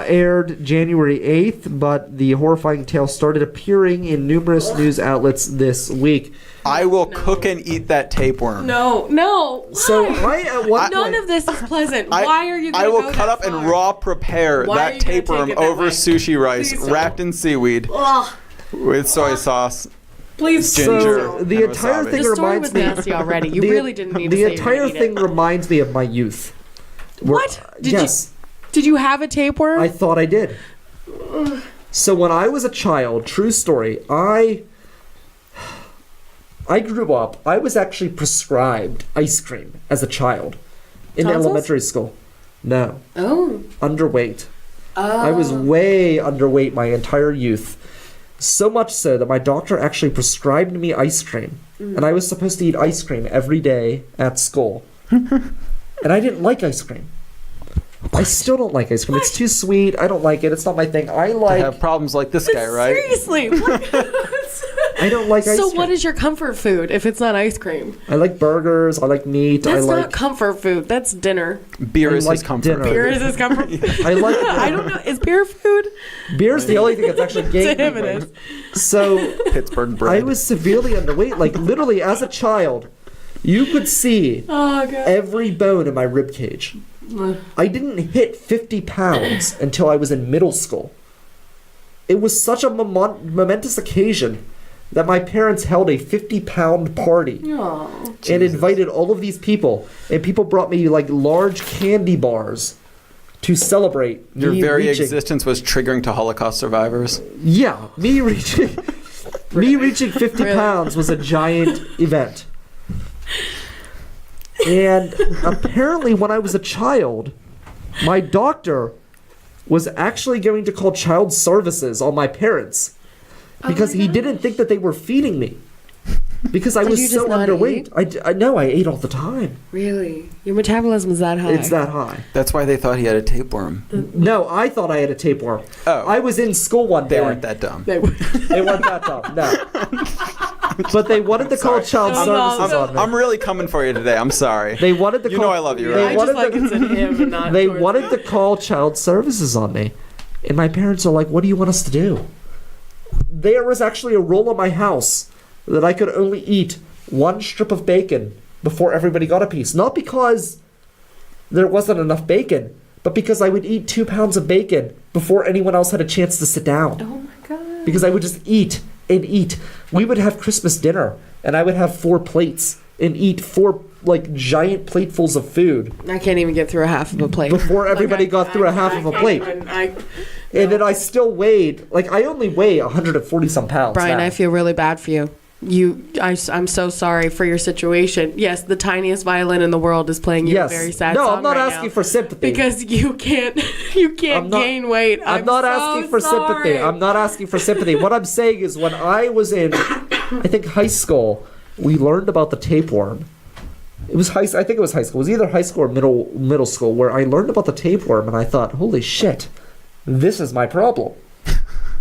Aired January 8th, but the horrifying tale started appearing in numerous news outlets this week. I will cook and eat that tapeworm. No. So Why? I at one None point, of this is pleasant. I, Why are you? Gonna I will go cut that up and far? raw prepare Why are that you gonna tapeworm take it that over way? sushi rice, Please don't. wrapped in seaweed Ugh. with soy sauce. Please. Ginger. so the and entire wasabi. thing The story reminds was me. nasty already. You the- really didn't need to The say you're entire gonna eat thing it. reminds me of my youth. Where- What? yes. Did you have a tapeworm? I thought I did. So when I was a child, true story, I grew up, I was actually prescribed ice cream as a child in Tonsils? elementary school. No, Oh. underweight. Oh. I was way underweight my entire youth. So much so that my doctor actually prescribed me ice cream. And I was supposed to eat ice cream every day at school. And I didn't like ice cream. I still don't like ice cream. It's too sweet. I don't like it. It's not my thing. I I like. have problems like this guy, right? Seriously. I don't like ice So cream. what is your comfort food if it's not ice cream? I like burgers. I like meat. That's I like. not comfort food. That's dinner. Beer I is like his comfort. dinner. food. Beer is his comfort food. I like. I don't know. Is beer food? Beer's the only thing that's actually To gained him me it weight. is. So Pittsburgh bread. I was severely underweight. Like literally, as a child, you could see Oh god. every bone in my rib cage. I didn't hit 50 pounds until I was in middle school. It was such a momentous occasion that my parents held a 50-pound party Oh. and invited all of these people. And people brought me like large candy bars to celebrate Your me very reaching. existence was triggering to Holocaust survivors. Yeah, me reaching 50 Really? pounds was a giant event. And apparently when I was a child, my doctor was actually going to call child services on my parents because he didn't think that they were feeding me. Because I Did you was so just not underweight. I know I ate all the time. Really? Your metabolism is that high? It's that high. That's why they thought he had a tapeworm. No, I thought I had a tapeworm. Oh. I was in school one day. They weren't that dumb. They were- They weren't that dumb. No. But they wanted to call child No, services no. on me. I'm really coming for you today. I'm sorry. They wanted to You call. know I love you, They right? I wanted just like to, it's in him and not They towards wanted him. to call child services on me, and my parents are like, "What do you want us to do?" There was actually a rule in my house that I could only eat one strip of bacon before everybody got a piece. Not because there wasn't enough bacon, but because I would eat 2 pounds of bacon before anyone else had a chance to sit down. Oh my god. Because I would just eat and eat. We would have Christmas dinner, and I would have 4 plates and eat 4 like giant platefuls of food I can't even get through a half of a plate. before everybody got through a half of a plate. And then I still weighed, like, I only weigh 140 some pounds. Brian, now. I feel really bad for you. I'm so sorry for your situation. Yes, the tiniest violin in the world is playing you a very sad song. No, I'm not right asking now. for sympathy. Because you can't gain weight. I'm not asking for sympathy. I'm not asking for sympathy. What I'm saying is when I was in, I think, high school, we learned about the tapeworm. It was I think it was high school. It was either high school or middle school where I learned about the tapeworm and I thought, holy shit, this is my problem.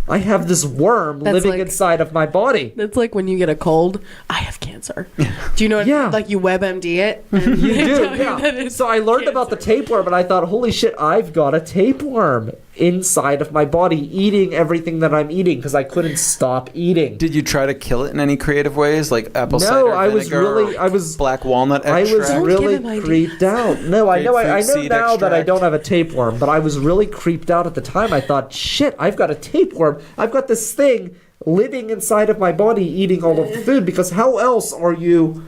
I have this worm living inside of my body. That's like when you get a cold. I have cancer. Do you know what? Yeah. Like you WebMD it. And You they do, tell you yeah. that it's So I learned about the tapeworm and I thought, holy shit, I've got a tapeworm inside of my body eating everything that I'm eating because I couldn't stop eating. Did you try to kill it in any creative ways, like apple cider No, I was vinegar, black walnut I extract? was Don't really give him ideas. creeped out. No, I know Grapefruit seed now that I extract. don't have a tapeworm, but I was really creeped out at the time. I thought, shit, I've got a tapeworm. I've got this thing living inside of my body eating all of the food because how else are you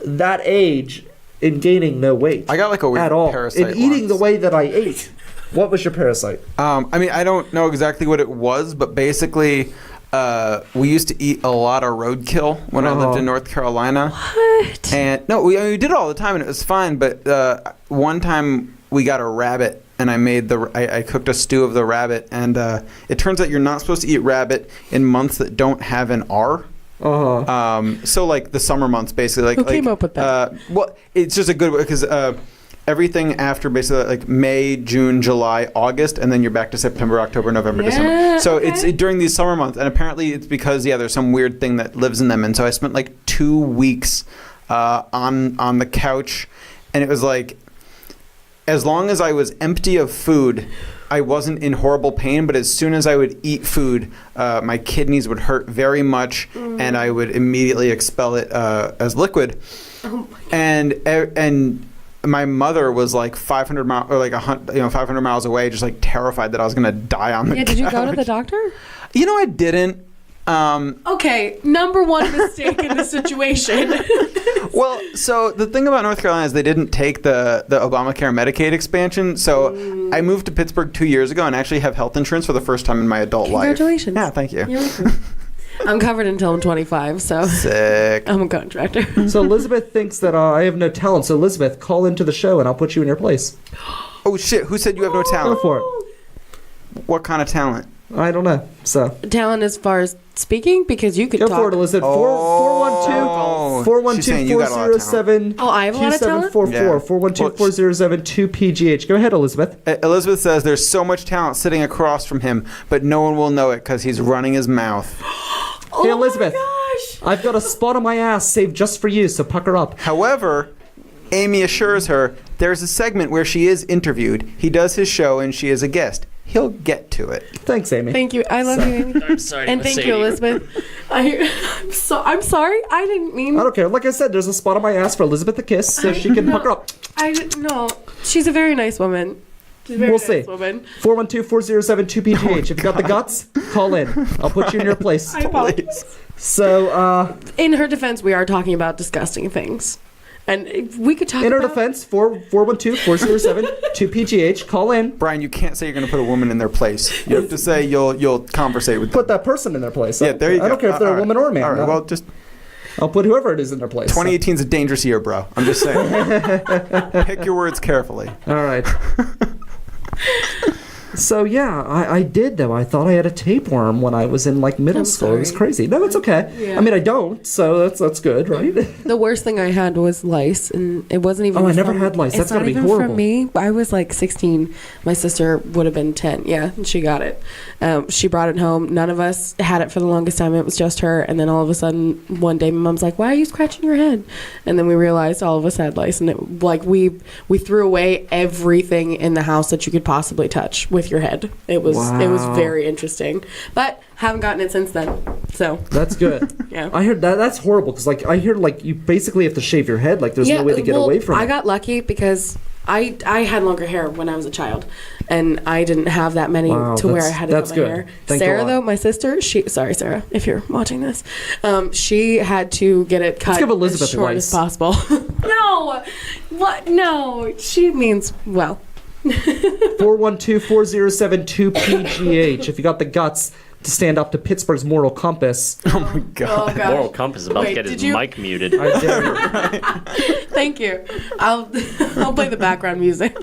that age and gaining no weight? I got like a weird at all. parasite And eating once. the way that I ate. What was your parasite? I mean, I don't know exactly what it was, but basically, we used to eat a lot of roadkill when I lived in North Carolina. What? And no, we did it all the time, and it was fine. But one time we got a rabbit, and I cooked a stew of the rabbit, and it turns out you're not supposed to eat rabbit in months that don't have an R. So like the summer months, basically. Like Who came up with that? Well, it's just a good way because. Everything after basically like May, June, July, August, and then you're back to September, October, November, December. So it's during these summer months, and apparently it's because there's some weird thing that lives in them. And so I spent like 2 weeks on the couch, and it was like as long as I was empty of food, I wasn't in horrible pain. But as soon as I would eat food, my kidneys would hurt very much, and I would immediately expel it as liquid. Oh my God. And my mother was like 500 miles or like 500 miles away, just like terrified that I was gonna die on the couch. Did you go to the doctor? You know, I didn't. Okay, number one mistake in the situation. Well, so the thing about North Carolina is they didn't take the Obamacare Medicaid expansion. So I moved to Pittsburgh 2 years ago and actually have health insurance for the first time in my adult life. Congratulations. Yeah, thank you. You're welcome. I'm covered until I'm 25, so Sick. I'm a contractor. So Elizabeth thinks that I have no talent. So Elizabeth, call into the show and I'll put you in your place. Oh shit! Who said you have no Go talent? for it. What kind of talent? I don't know. So Talent as far as speaking, because you could go talk. for it, Elizabeth. Oh. She's saying you got a lot of talent. 412-407-2744. Oh, I have a lot of talent? 412-407-2PGH. Go ahead, Elizabeth. Elizabeth says there's so much talent sitting across from him, but no one will know it because he's running his mouth. Hey, Elizabeth. Oh my gosh. I've got a spot on my ass saved just for you, so pucker up. However, Amy assures her there's a segment where she is interviewed. He does his show and she is a guest. He'll get to it. Thanks, Amy. Thank you. I love you, Amy. I'm sorry. And thank you, Elizabeth. I'm sorry. I didn't mean. I don't care. Like I said, there's a spot on my ass for Elizabeth to kiss, so she can pucker up. No. She's a very nice woman. She's a very We'll nice see. woman. 412-407-2PGH. If you got the guts, call in. I'll put you in your place. I apologize. So, In her defense, we are talking about disgusting things. And we could talk in her about... defense, 412-407-2PGH. Call in. Brian, you can't say you're going to put a woman in their place. You have to say you'll conversate with them. Put that person in their place. Yeah, there you go. I don't care if they're a woman or a man. All right, No. well, just I'll put whoever it is in their place. 2018 is a dangerous year, bro. I'm just saying. Pick your words carefully. All right. So yeah, I did though. I thought I had a tapeworm when I was in like middle I'm school. It was sorry. crazy. No, it's okay. Yeah. I mean, I don't, so that's good, right? The worst thing I had was lice, and it wasn't even. Oh, I never from- had lice. That's It's not gotta be even horrible. from me. I was like 16. My sister would have been 10. Yeah, and she got it. She brought it home. None of us had it for the longest time. It was just her. And then all of a sudden, one day, my mom's like, "Why are you scratching your head?" And then we realized all of us had lice, and it like we threw away everything in the house that you could possibly touch with your head. It was Wow. very interesting, but haven't gotten it since then. So That's good. yeah. I heard that's horrible because like I hear like you basically have to shave your head. Like there's no way to get well, away from I it. got lucky because I had longer hair when I was a child, and I didn't have that many to where I had to cut my hair. Sarah, though, my sister, sorry, Sarah, if you're watching this, she had to get it cut as short as possible. No, what? No, she means well. 412-4072-PGH. If you got the guts to stand up to Pittsburgh's moral compass. Oh my God. Oh, Moral compass is about to get his mic muted. I dare you. Thank you. I'll play the background music.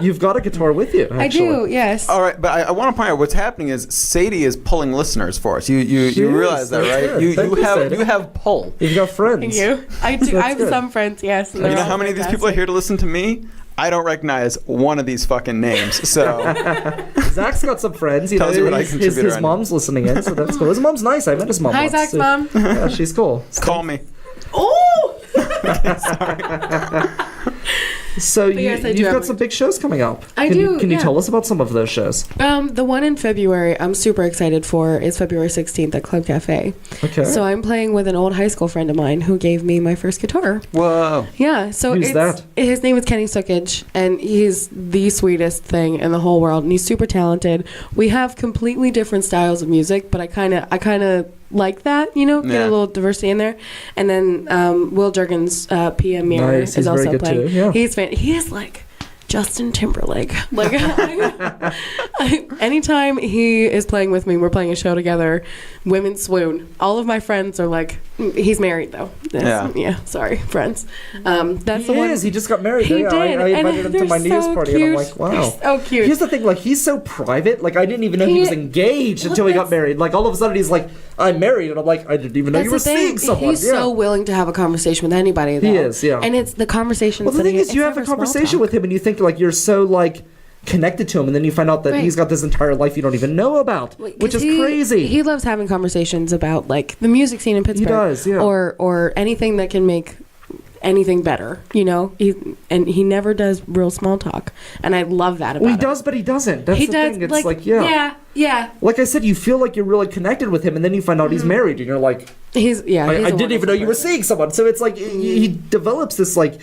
You've got a guitar with you, actually. I do, yes. All right, but I want to point out what's happening is Sadie is pulling listeners for us. You realize that, right? Good. Thank you, Sadie. You have pull. You've got friends. Thank you. I do. I have good. some friends, yes. And You know how many of these people are here to listen to me? I don't recognize one of these fucking names. So Zach's got some friends. Tells you what I contribute his right mom's listening in, so that's cool. His mom's nice. I met his mom Hi, once. Zach's so- mom. Yeah, she's cool. call me. Oh! So yes, I do you've have got a- some big shows coming up. I Can do, Can you yeah. tell us about some of those shows? The one in February I'm super excited for is February 16th at Club Cafe. Okay. So I'm playing with an old high school friend of mine who gave me my first guitar. Whoa. Yeah, so Who's that? His name is Kenny Sukich, and he's the sweetest thing in the whole world, and he's super talented. We have completely different styles of music, but I kind of like that, get Yeah. a little diversity in there. And then Will Jurgens, PM Mirror, Nice, he's is also very good playing. too, yeah. He is like Justin Timberlake. Like, anytime he is playing with me, we're playing a show together, women swoon. All of my friends are like, he's married though. Yeah. Sorry, friends. That's the He one. is. He just got married. He Yeah, did. I and invited him to they're my news so party, cute. and I'm like, wow. They're so cute. Here's the thing, like, he's so private. Like, I didn't even know he was engaged until he got married. Like, all of a sudden, he's like, I'm married, and I'm like, I didn't even know That's you were the thing. seeing someone. He's Yeah. so willing to have a conversation with anybody, though. He is, yeah. And it's the conversation. Well, the thing is, you have a conversation with him, and you think, like, you're so, like, connected to him, and then you find out that Right. he's got this entire life you don't even know about, which is crazy. He loves having conversations about like the music scene in Pittsburgh. does, yeah. Or anything that can make anything better, and he never does real small talk, and I love that about Well, he him. does, but he doesn't. That's He the does, thing. It's like, yeah. Yeah. Like I said, you feel like you're really connected with him, and then you find out he's married, and you're like, He's I didn't even know you were seeing someone. So it's like he develops this like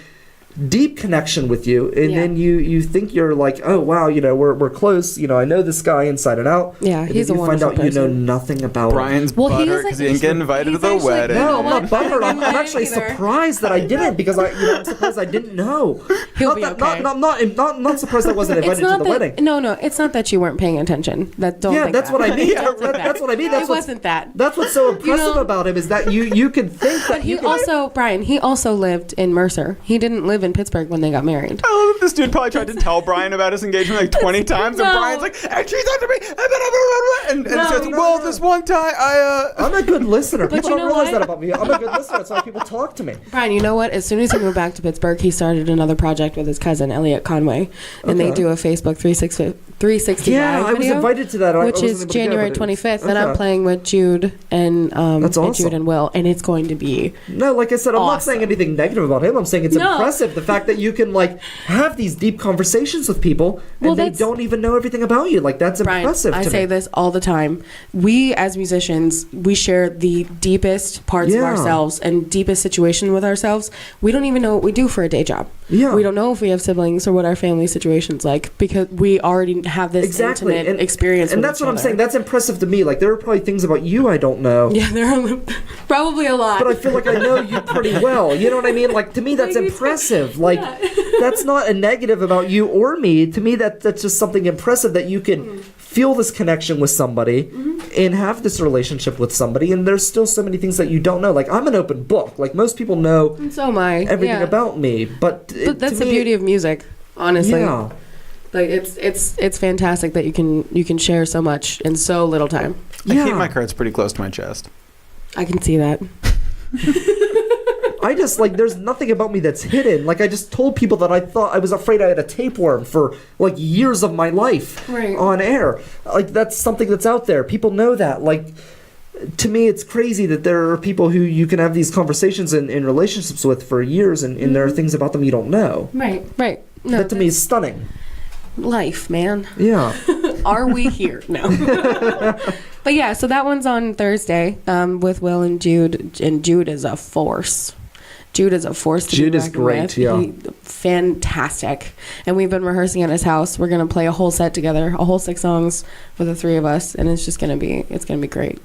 deep connection with you, and then you think you're like, oh wow, we're close. I know this guy inside and out. Yeah, and he's then a you find wonderful out you know person. nothing about him. Brian's Well, he butthurt is, because he didn't get invited to he's the actually- wedding. No, I'm not butthurt. I'm Not actually either. surprised that I didn't because I'm surprised I didn't know. He'll not be that, okay. Not surprised I wasn't It's invited to not the that, wedding. No, it's not that you weren't paying attention. Don't Yeah, think that's that. what I mean. Yeah, That- that's what I mean. That's It what's- wasn't that. That's what's so impressive know- about him is that you can think that But he also lived in Mercer. He didn't live in Pittsburgh when they got married. I love that this dude probably tried to tell Brian about his engagement like 20 times, and No. Brian's like, and she's under me, and No, says, no, well, no. this one time, I'm a good listener. People you don't know realize what? that about me. I'm a good listener. That's why people talk to me. Brian, you know what? As soon as he moved back to Pittsburgh, he started another project with his cousin, Elliot Conway. And they Okay. do a Facebook 365 Yeah, I was video, invited to that. I which wasn't is able to go, January but it- 25th. And I'm okay. playing with Jude and, That's and awesome. Jude and Will. And it's going to be... No, like I said, I'm not saying Awesome. anything negative about him. I'm saying it's No. impressive the fact that you can like have these deep conversations with people and Well, they that's- don't even know everything about you. Like that's Brian, impressive. I to say me. this all the time. We, as musicians, we share the deepest parts of Yeah. ourselves and deepest situation with ourselves. We don't even know what we do for a day job. Yeah. We don't know if we have siblings or what our family situation's like because we already have this Exactly. intimate experience. And with that's each what I'm other. saying. That's impressive to me. Like there are probably things about you I don't know. Yeah, there are probably a lot. But I feel like I know you pretty well. You know what I mean? Like to me, that's Maybe. impressive. Like Yeah. that's not a negative about you or me. To me, that's just something impressive that you can feel this connection with somebody and have this relationship with somebody. And there's still so many things that you don't know. Like I'm an open book. Like most people know And so am I. everything yeah. about me. But That's to the me, beauty of music, honestly. Yeah. Like it's fantastic that you can share so much in so little time. I Yeah. keep my cards pretty close to my chest. I can see that. I just like there's nothing about me that's hidden. Like I just told people that I thought I was afraid I had a tapeworm for like years of my life Right. on air. Like that's something that's out there. People know that. Like to me it's crazy that there are people who you can have these conversations in relationships with for years and there are things about them you don't know. Right. No, That to me is stunning. life, man. Yeah. Are we here? No. But yeah, so that one's on Thursday with Will and Jude is a force. Jude is a force to Jude be is reckoned great, with. yeah. Fantastic. And we've been rehearsing at his house. We're going to play a whole set together, a whole 6 songs for the 3 of us, and it's just going to be great.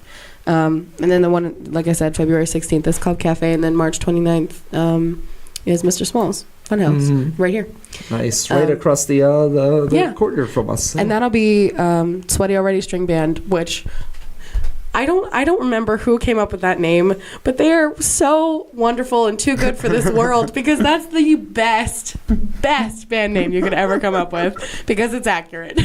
And then the one, like I said, February 16th is Club Cafe, and then March 29th is Mr. Small's Funhouse, right here. Nice, right across the courtyard from us. And that'll be Sweaty Already String Band, which I don't remember who came up with that name, but they are so wonderful and too good for this world because that's the best band name you could ever come up with because it's accurate.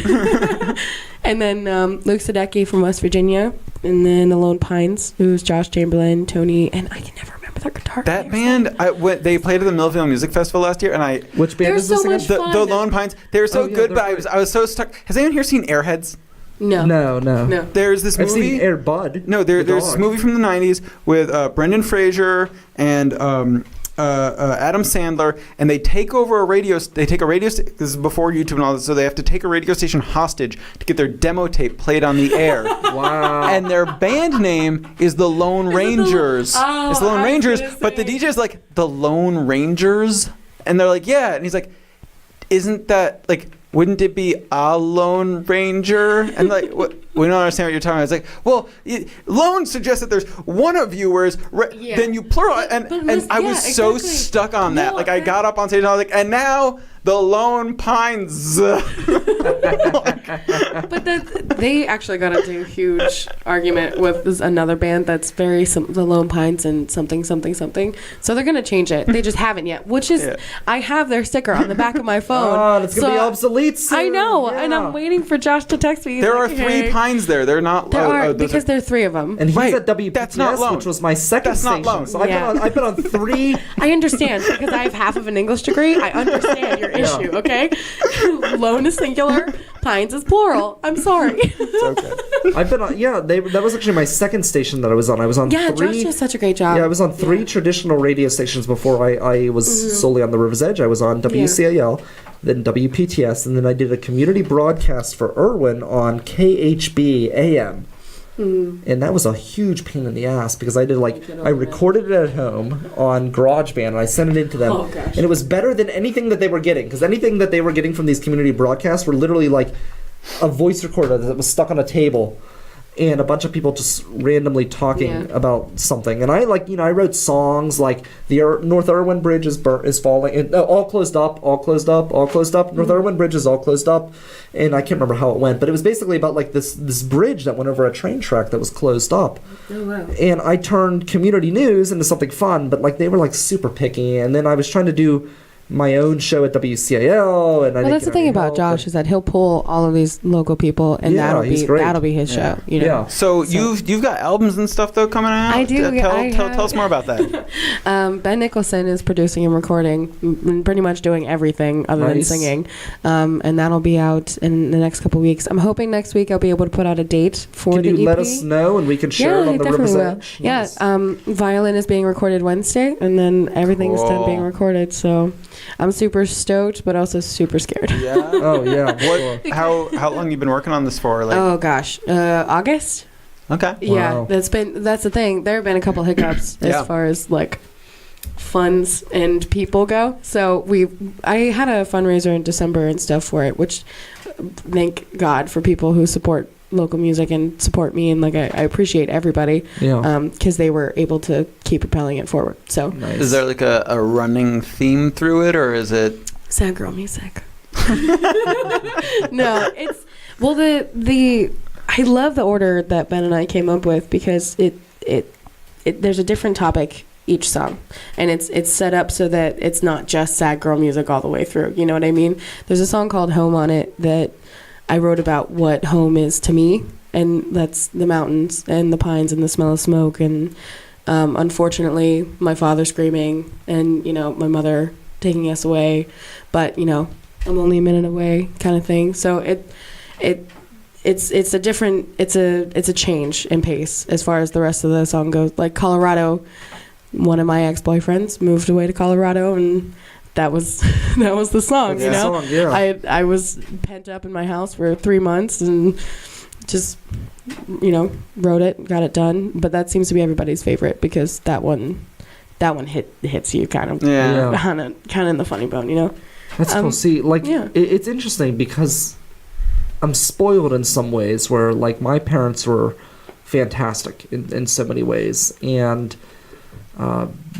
And then Luke Sadecki from West Virginia, and then the Lone Pines, who's Josh Chamberlain, Tony, and I can never remember their guitar That names. band, they played at the Millville Music Festival last year, and Which band They're is this so again? much fun. the Lone Pines, they were so yeah, good, they're but great. I was so stuck. Has anyone here seen Airheads? No. No. There's this I've movie. seen Air Bud. No, there's the this dog. movie from the 90s with Brendan Fraser and Adam Sandler, and they take over a radio. They take a radio. This is before YouTube and all this, so they have to take a radio station hostage to get their demo tape played on the air. Wow. And their band name is the Lone Rangers. Oh, It's the Lone I was Rangers, gonna but the say. DJ's like, the Lone Rangers? And they're like, yeah. And he's like, isn't that, like, wouldn't it be a Lone Ranger? And like, we don't understand what you're talking about. It's like, well, lone suggests that there's one of you, whereas then you plural. And I was so exactly. stuck on that. No, Like, I got up on stage and I was like, and now the Lone Pines. But they actually got into a huge argument with another band that's very the Lone Pines and something. So they're gonna change it. They just haven't yet. Which is, I have their sticker on the back of my phone. Oh, it's gonna be So obsolete soon. I know, Yeah. and I'm waiting for Josh to text me. He's There are like, 3 "Hey." pines there. They're not. There are those because there are 3 of them. And he's Wait, at WPTS, that's not Lone. which was my second That's not station. Lone. So Yeah. I've been on 3. I understand because I have half of an English degree. I understand your issue. Okay, Lone is singular, Pines is plural. I'm sorry. It's okay. I've been on. Yeah, that was actually my second station that I was on. I was on Yeah, 3. Josh does such a great job. Yeah, I was on 3 traditional radio stations before I was solely on the River's Edge. I was on WCAL, then WPTS, and then I did a community broadcast for Irwin on KHB AM. And that was a huge pain in the ass because I recorded it at home on GarageBand and I sent it in to them. Oh, gosh. And it was better than anything that they were getting because anything that they were getting from these community broadcasts were literally like a voice recorder that was stuck on a table and a bunch of people just randomly talking about something. And I wrote songs like the North Irwin Bridge is falling, and, all closed up. North Irwin Bridge is all closed up, and I can't remember how it went, but it was basically about like this bridge that went over a train track that was closed up. Oh wow. And I turned community news into something fun, but like they were like super picky, and then I was trying to do my own show at WCAL, and Well, that's the thing about Josh is that he'll pull all of these local people, and Yeah, he's great. that'll be his show. You know? Yeah. So you've got albums and stuff though coming out. I do, Tell us more about that. Ben Nicholson is producing and recording, pretty much doing everything other than Nice. singing, and that'll be out in the next couple weeks. I'm hoping next week I'll be able to put out a date for Can the you EP. let us know and we can share it on the River's Edge? Yeah, Nice. violin is being recorded Wednesday, and then everything's done being Cool. recorded. So I'm super stoked, but also super scared. Yeah. Oh yeah. What? How long you been working on this for? Like. Oh gosh, August. Okay. Yeah, Wow. that's the thing. There have been a couple hiccups Yeah. as far as like funds and people go. So I had a fundraiser in December and stuff for it, which thank God for people who support local music and support me, and like I appreciate everybody Yeah. because they were able to keep propelling it forward. So Nice. Is there like a running theme through it, or is it? sad girl music. No, it's the I love the order that Ben and I came up with because it there's a different topic each song, and it's set up so that it's not just sad girl music all the way through. You know what I mean? There's a song called Home on it that I wrote about what home is to me, and that's the mountains and the pines and the smell of smoke, and unfortunately my father screaming and my mother taking us away, but I'm only a minute away kind of thing. So it's a change in pace as far as the rest of the song goes. Like Colorado, one of my ex-boyfriends moved away to Colorado, and that was the song. That's the song, yeah. I was pent up in my house for 3 months and just wrote it, got it done. But that seems to be everybody's favorite because that one that one hits you kind of Yeah. kind of in the funny bone, you know. That's cool. See, like, yeah. it's interesting because I'm spoiled in some ways where, like, my parents were fantastic in so many ways. And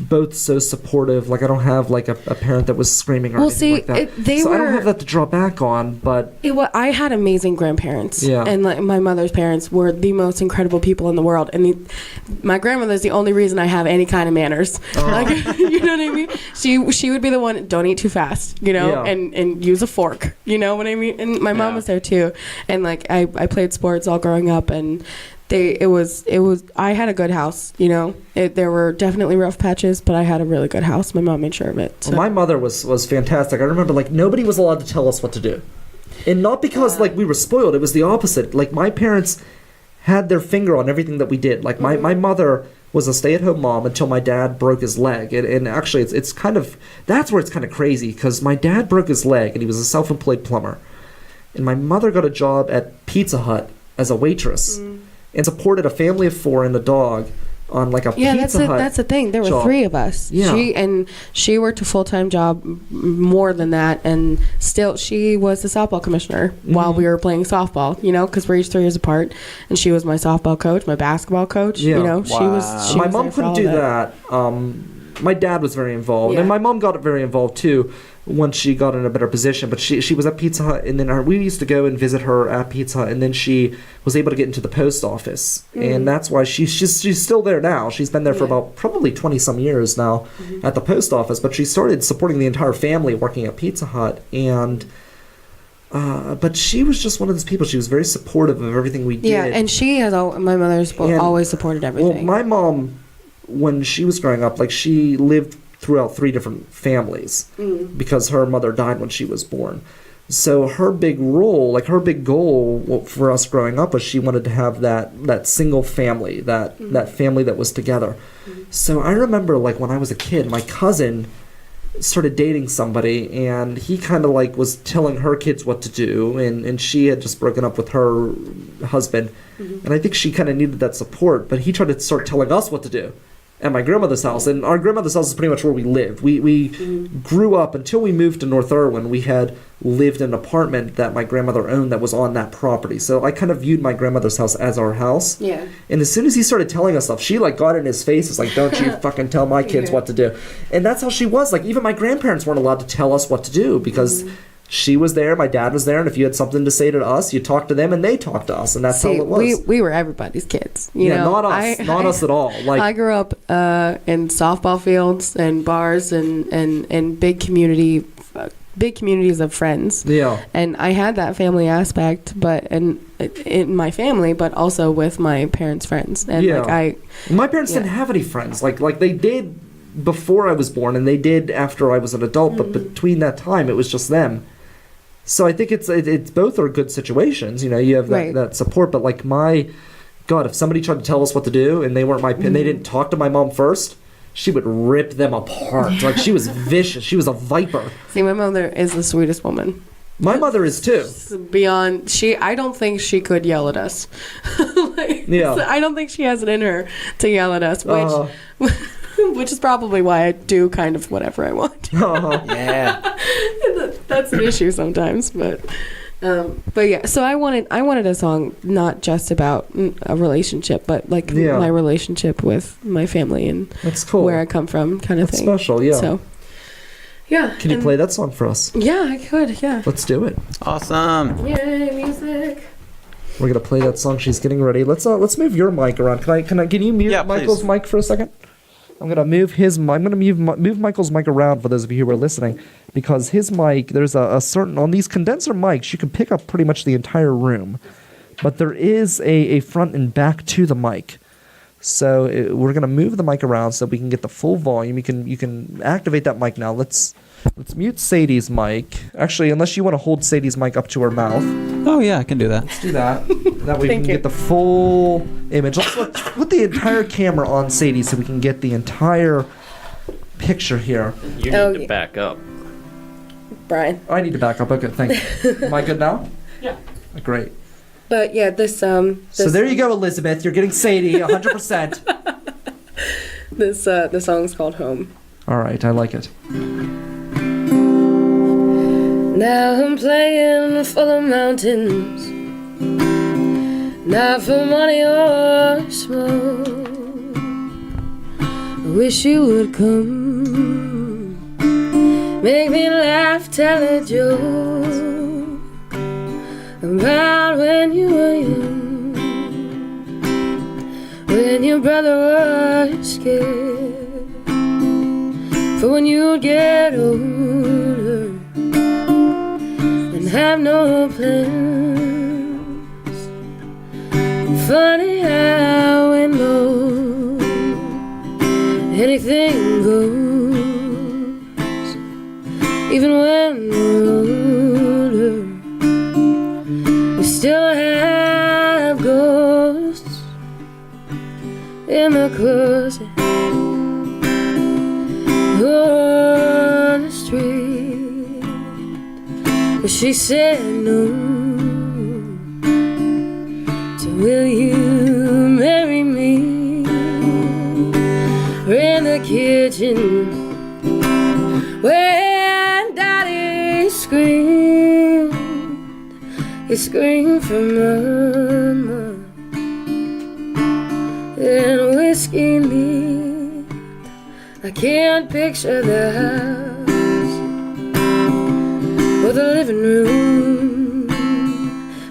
both so supportive. Like, I don't have, like, a parent that was screaming or anything like that. I don't have that to draw back on, but... I had amazing grandparents. Yeah. And, like, my mother's parents were the most incredible people in the world. And my grandmother's the only reason I have any kind of manners. Like, you know what I mean? She would be the one, don't eat too fast, you know, and use a fork. You know what I mean? And my mom was there, too. And, like, I played sports all growing up, and... I had a good house, you know. There were definitely rough patches, but I had a really good house. My mom made sure of it. So. Well, my mother was fantastic. I remember, like, nobody was allowed to tell us what to do. And not because, like, we were spoiled. It was the opposite. Like, my parents had their finger on everything that we did. Like, my mother was a stay-at-home mom until my dad broke his leg. And actually, it's kind of... That's where it's kind of crazy, because my dad broke his leg, and he was a self-employed plumber. And my mother got a job at Pizza Hut as a waitress. And supported a family of 4 and a dog on, like, a Pizza Hut. That's the thing. There were job. 3 of us. Yeah. She worked a full-time job more than that, and still she was the softball commissioner while we were playing softball, you know, because we're each 3 years apart. And she was my softball coach, my basketball coach, you know. Wow. She my was mom there for couldn't all do of it. that. My dad was very involved, Yeah. and my mom got very involved too once she got in a better position. But she was at Pizza Hut, and then we used to go and visit her at Pizza Hut, and then she was able to get into the post office, and that's why she's still there now. She's been there for about probably 20-some years now at the post office. But she started supporting the entire family working at Pizza Hut, and but she was just one of those people. She was very supportive of everything we did. Yeah, and she has my mother's always supported everything. Well, my mom, when she was growing up, like, she lived throughout 3 different families because her mother died when she was born. So her big role, like, her big goal for us growing up was she wanted to have that single family, that family that was together. So I remember, like, when I was a kid, my cousin started dating somebody, and he kind of, like, was telling her kids what to do, and she had just broken up with her husband, and I think she kind of needed that support, but he tried to start telling us what to do at my grandmother's house. And our grandmother's house is pretty much where we lived. We grew up, until we moved to North Irwin, we had lived in an apartment that my grandmother owned that was on that property. So I kind of viewed my grandmother's house as our house. Yeah. And as soon as he started telling us stuff, she, like, got in his face. It's like, don't you fucking tell my kids what to do. And that's how she was. Like, even my grandparents weren't allowed to tell us what to do because she was there, my dad was there, and if you had something to say to us, you talked to them, and they talked to us, and that's how it was. We were everybody's kids. You know? Not us. Not us at all. Like, I grew up in softball fields and bars and big communities of friends. Yeah. And I had that family aspect, but in my family, but also with my parents' friends. And my parents didn't have any friends. Like they did before I was born, and they did after I was an adult. But between that time, it was just them. So I think it's both are good situations. You know, you have that support. But, like, my God, if somebody tried to tell us what to do and they weren't and they didn't talk to my mom first, she would rip them apart. Like, she was vicious. She was a viper. See, my mother is the sweetest woman. My mother is too. Beyond, I don't think she could yell at us. I don't think she has it in her to yell at us, which is probably why I do kind of whatever I want. Yeah. That's an issue sometimes, but yeah. So I wanted a song not just about a relationship, but, like, my relationship with my family and that's cool. Where I come from, kind of that's thing. Special, yeah. So, yeah. Can you play that song for us? Yeah, I could. Yeah. Let's do it. Awesome. Yay, music. We're gonna play that song. She's getting ready. Let's move your mic around. Can you mute Michael's mic for a second? I'm gonna move move Michael's mic around for those of you who are listening, because his mic, there's a certain, on these condenser mics, you can pick up pretty much the entire room, but there is a front and back to the mic. So we're gonna move the mic around so we can get the full volume. You can activate that mic now. Let's mute Sadie's mic. Actually, unless you want to hold Sadie's mic up to her mouth. Oh yeah, I can do that. Let's do that. That way we can get the full image. Let's put the entire camera on Sadie so we can get the entire picture here. You need to back up. Brian. I need to back up. Okay, thank you. Am I good now? Yeah. Great. But yeah, this So there you go, Elizabeth. You're getting Sadie 100%. The song's called Home. All right, I like it. Now I'm playing for the mountains, not for money or smoke. I wish you would come, make me laugh, tell a joke about when you were young, when your brother was scared for when you'd get older and have no plans. Funny how we know anything goes, even when we're older. We still have ghosts in the closet on the street, but she said no. So will you marry me? We're in the kitchen when Daddy screamed. He screamed for Mama and whiskey neat. I can't picture the house or the living room.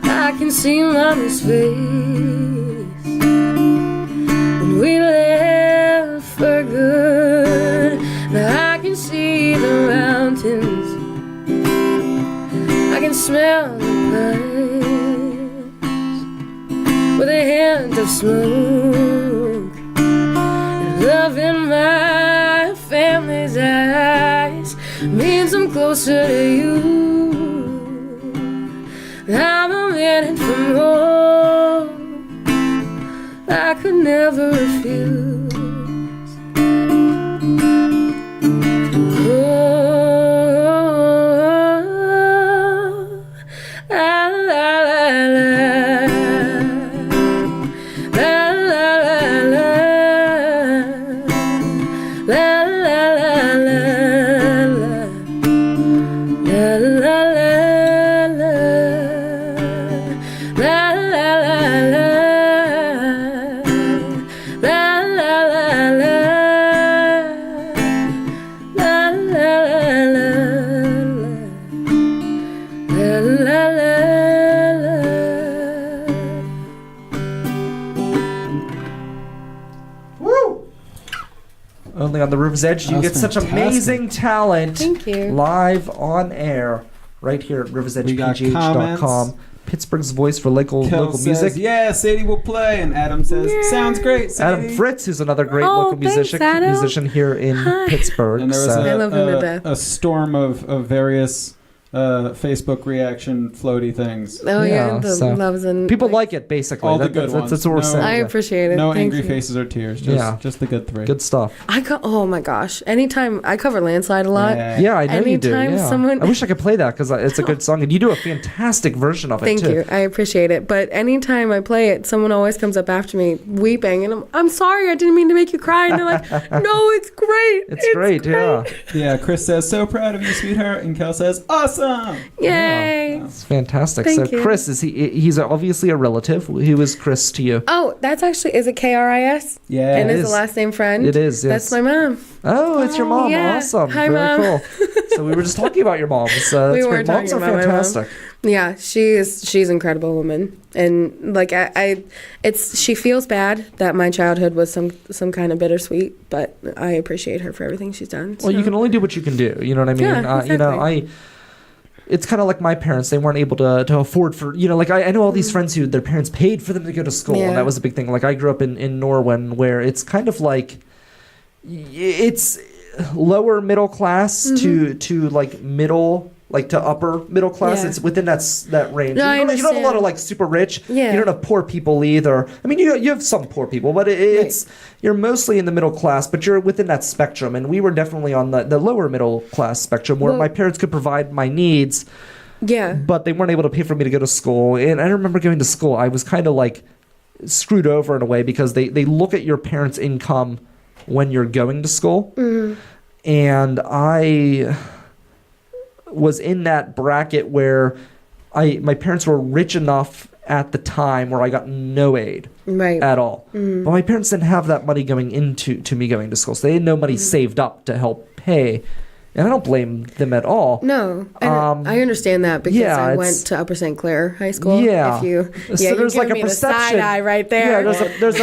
I can see Mama's face when we left for good. Now I can see the mountains, I can smell the pines with a hint of smoke, and love in my family's eyes means I'm closer to you. I'm a minute from home, I could never refuse. Only on the River's Edge. You get such amazing talent. Thank you. Live on air right here at riversedgepgh.com. comments. Pittsburgh's voice for local Says, music. yeah, Sadie will play. And Adam says, sounds great, Sadie. Adam Fritz, who's another great Oh, local thanks, Adam. musician here in Pittsburgh. And there was I love him to death. a storm of various Facebook reaction floaty things. Oh yeah, the so loves and people like it, basically. All the good ones. That's what we're saying. I appreciate it. No Thank angry you. faces or tears. Just the good three. Good stuff. Oh my gosh! Anytime I cover Landslide a lot. Yeah, I know you do. Anytime Yeah. someone- I wish I could play that because it's a good song, and you do a fantastic version of it Thank too. you. I appreciate it. But anytime I play it, someone always comes up after me weeping, and I'm sorry, I didn't mean to make you cry. And they're like, no, it's great. It's great, yeah. Yeah, Chris says, so proud of you, sweetheart. And Kel says, awesome. Yay! It's fantastic. Thank so you. Chris, he's obviously a relative. Who is Chris to you? Oh, that's actually, is it KRIS? Yeah, And it is is. the last name Friend? It is, yes. That's my mom. Oh, it's your mom. Yeah. Awesome. Hi, Very Mom. cool. So we were just talking about your mom. So We that's were great. Moms are talking about my mom. fantastic. Yeah, she's an incredible woman, and like she feels bad that my childhood was some kind of bittersweet, but I appreciate her for everything she's done. Well, you so. can only do what you can do. You know what I mean? Yeah, exactly. It's kind of like my parents. They weren't able to afford for, like I know all these friends who their parents paid for them to go to school. Yeah. And that was a big thing. Like I grew up in Norwin, where it's kind of like, it's lower middle class to like middle, like to upper middle class. Yeah. It's within that range. No, I you don't have a lot of understand. like super rich. Yeah. You don't have poor people either. I mean, you have some poor people, but it's you're mostly in the middle class, but you're within that spectrum. And we were definitely on the lower middle class spectrum, where Well- my parents could provide my needs, Yeah. but they weren't able to pay for me to go to school. And I remember going to school, I was kind of like screwed over in a way because they look at your parents' income when you're going to school. And I was in that bracket where my parents were rich enough at the time where I got no aid at all. But my parents didn't have that money going into me going to school. So they had no money saved up to help pay. And I don't blame them at all. No, and I understand that because I went to Upper St. Clair High School. Yeah. If you, So there's like a me the perception. side eye right there. Yeah, there's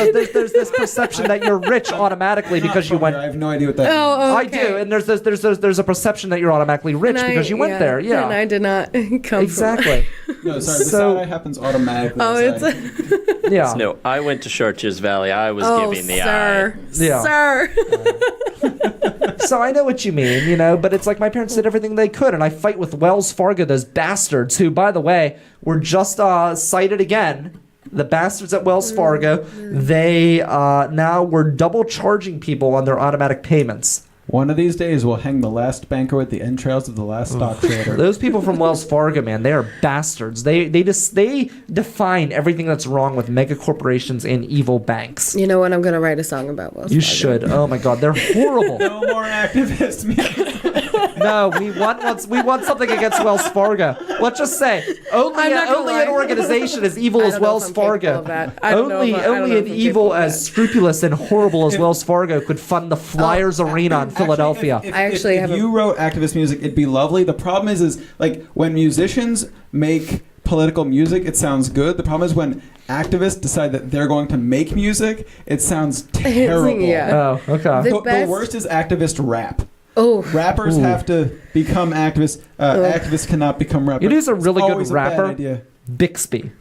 this perception that you're rich automatically because you went. I have no idea what that means. Oh, I okay. do, and there's a perception that you're automatically rich because you went there. Yeah, And I did not come exactly. No, sorry, the So- side eye happens automatically. Oh, it's Yeah. No, I went to Chartiers Valley. I was giving the sir, eye. Yeah. sir. So I know what you mean, but it's like my parents did everything they could, and I fight with Wells Fargo, those bastards who, by the way, were just cited again. The bastards at Wells Fargo, they now were double charging people on their automatic payments. One of these days, we'll hang the last banker with the entrails of the last stock trader. Those people from Wells Fargo, man, they are bastards. They define everything that's wrong with mega corporations and evil banks. You know what? I'm gonna write a song about Wells You Fargo. should. Oh my God, they're horrible. No more activists. No, we want something against Wells Fargo. Let's just say only I'm not gonna lie. an organization as evil I as don't know if Wells I'm capable Fargo. of that. I don't know Only if I- I don't only know an if I'm evil capable of as that. scrupulous and horrible as Wells Fargo could fund the Flyers Arena in Philadelphia. If you wrote activist music, it'd be lovely. The problem is like when musicians make political music, it sounds good. The problem is when activists decide that they're going to make music, it sounds terrible. Yeah. Oh, okay. The worst is activist rap. Oh, Rappers have to become activists. Activists cannot become rappers. It is a really It's good always a bad rapper. idea. Bixby.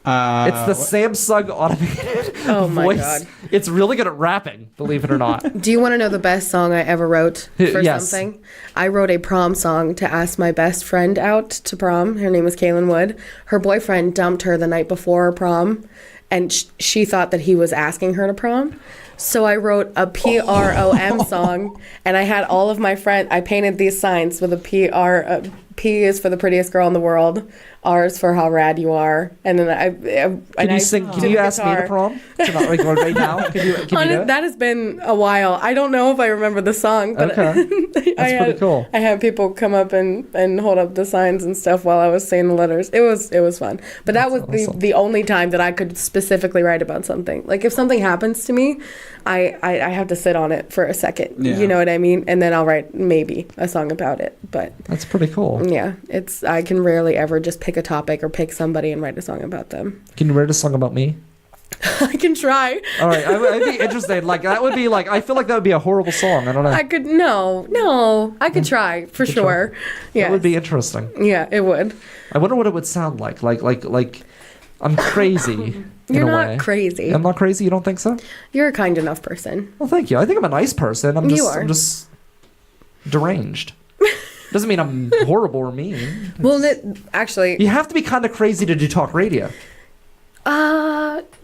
It's the Samsung automated Oh my voice. God. It's really good at rapping, believe it or not. do you want to know the best song I ever wrote for Yes. something? I wrote a prom song to ask my best friend out to prom. Her name was Kaylin Wood. Her boyfriend dumped her the night before prom, and she thought that he was asking her to prom. So I wrote a PROM song, and I had all of my friends. I painted these signs with a P is for the prettiest girl in the world, R is for how rad you are, and then Can you sing? Can you ask me to prom? Tonight, like, right now? Can you do it? That has been a while. I don't know if I remember the song, but Okay. That's pretty cool. I had people come up and hold up the signs and stuff while I was saying the letters. It was fun. But that was awesome. the only time that I could specifically write about something. Like if something happens to me, I have to sit on it for a second. Yeah. You know what I mean? And then I'll write maybe a song about it. But That's pretty cool. yeah, I can rarely ever just pick a topic or pick somebody and write a song about them. Can you write a song about me? I can try. All right, I'd be interested. Like that would be like I feel like that would be a horrible song. I don't know. I could I could try for sure. Yeah, That would be interesting. Yeah, it would. I wonder what it would sound like. Like I'm crazy. You're in a not way. crazy. I'm not crazy. You don't think so? You're a kind enough person. Well, thank you. I think I'm a nice person. I'm just deranged. Doesn't mean I'm horrible or mean. Well, actually, You have to be kind of crazy to do talk radio.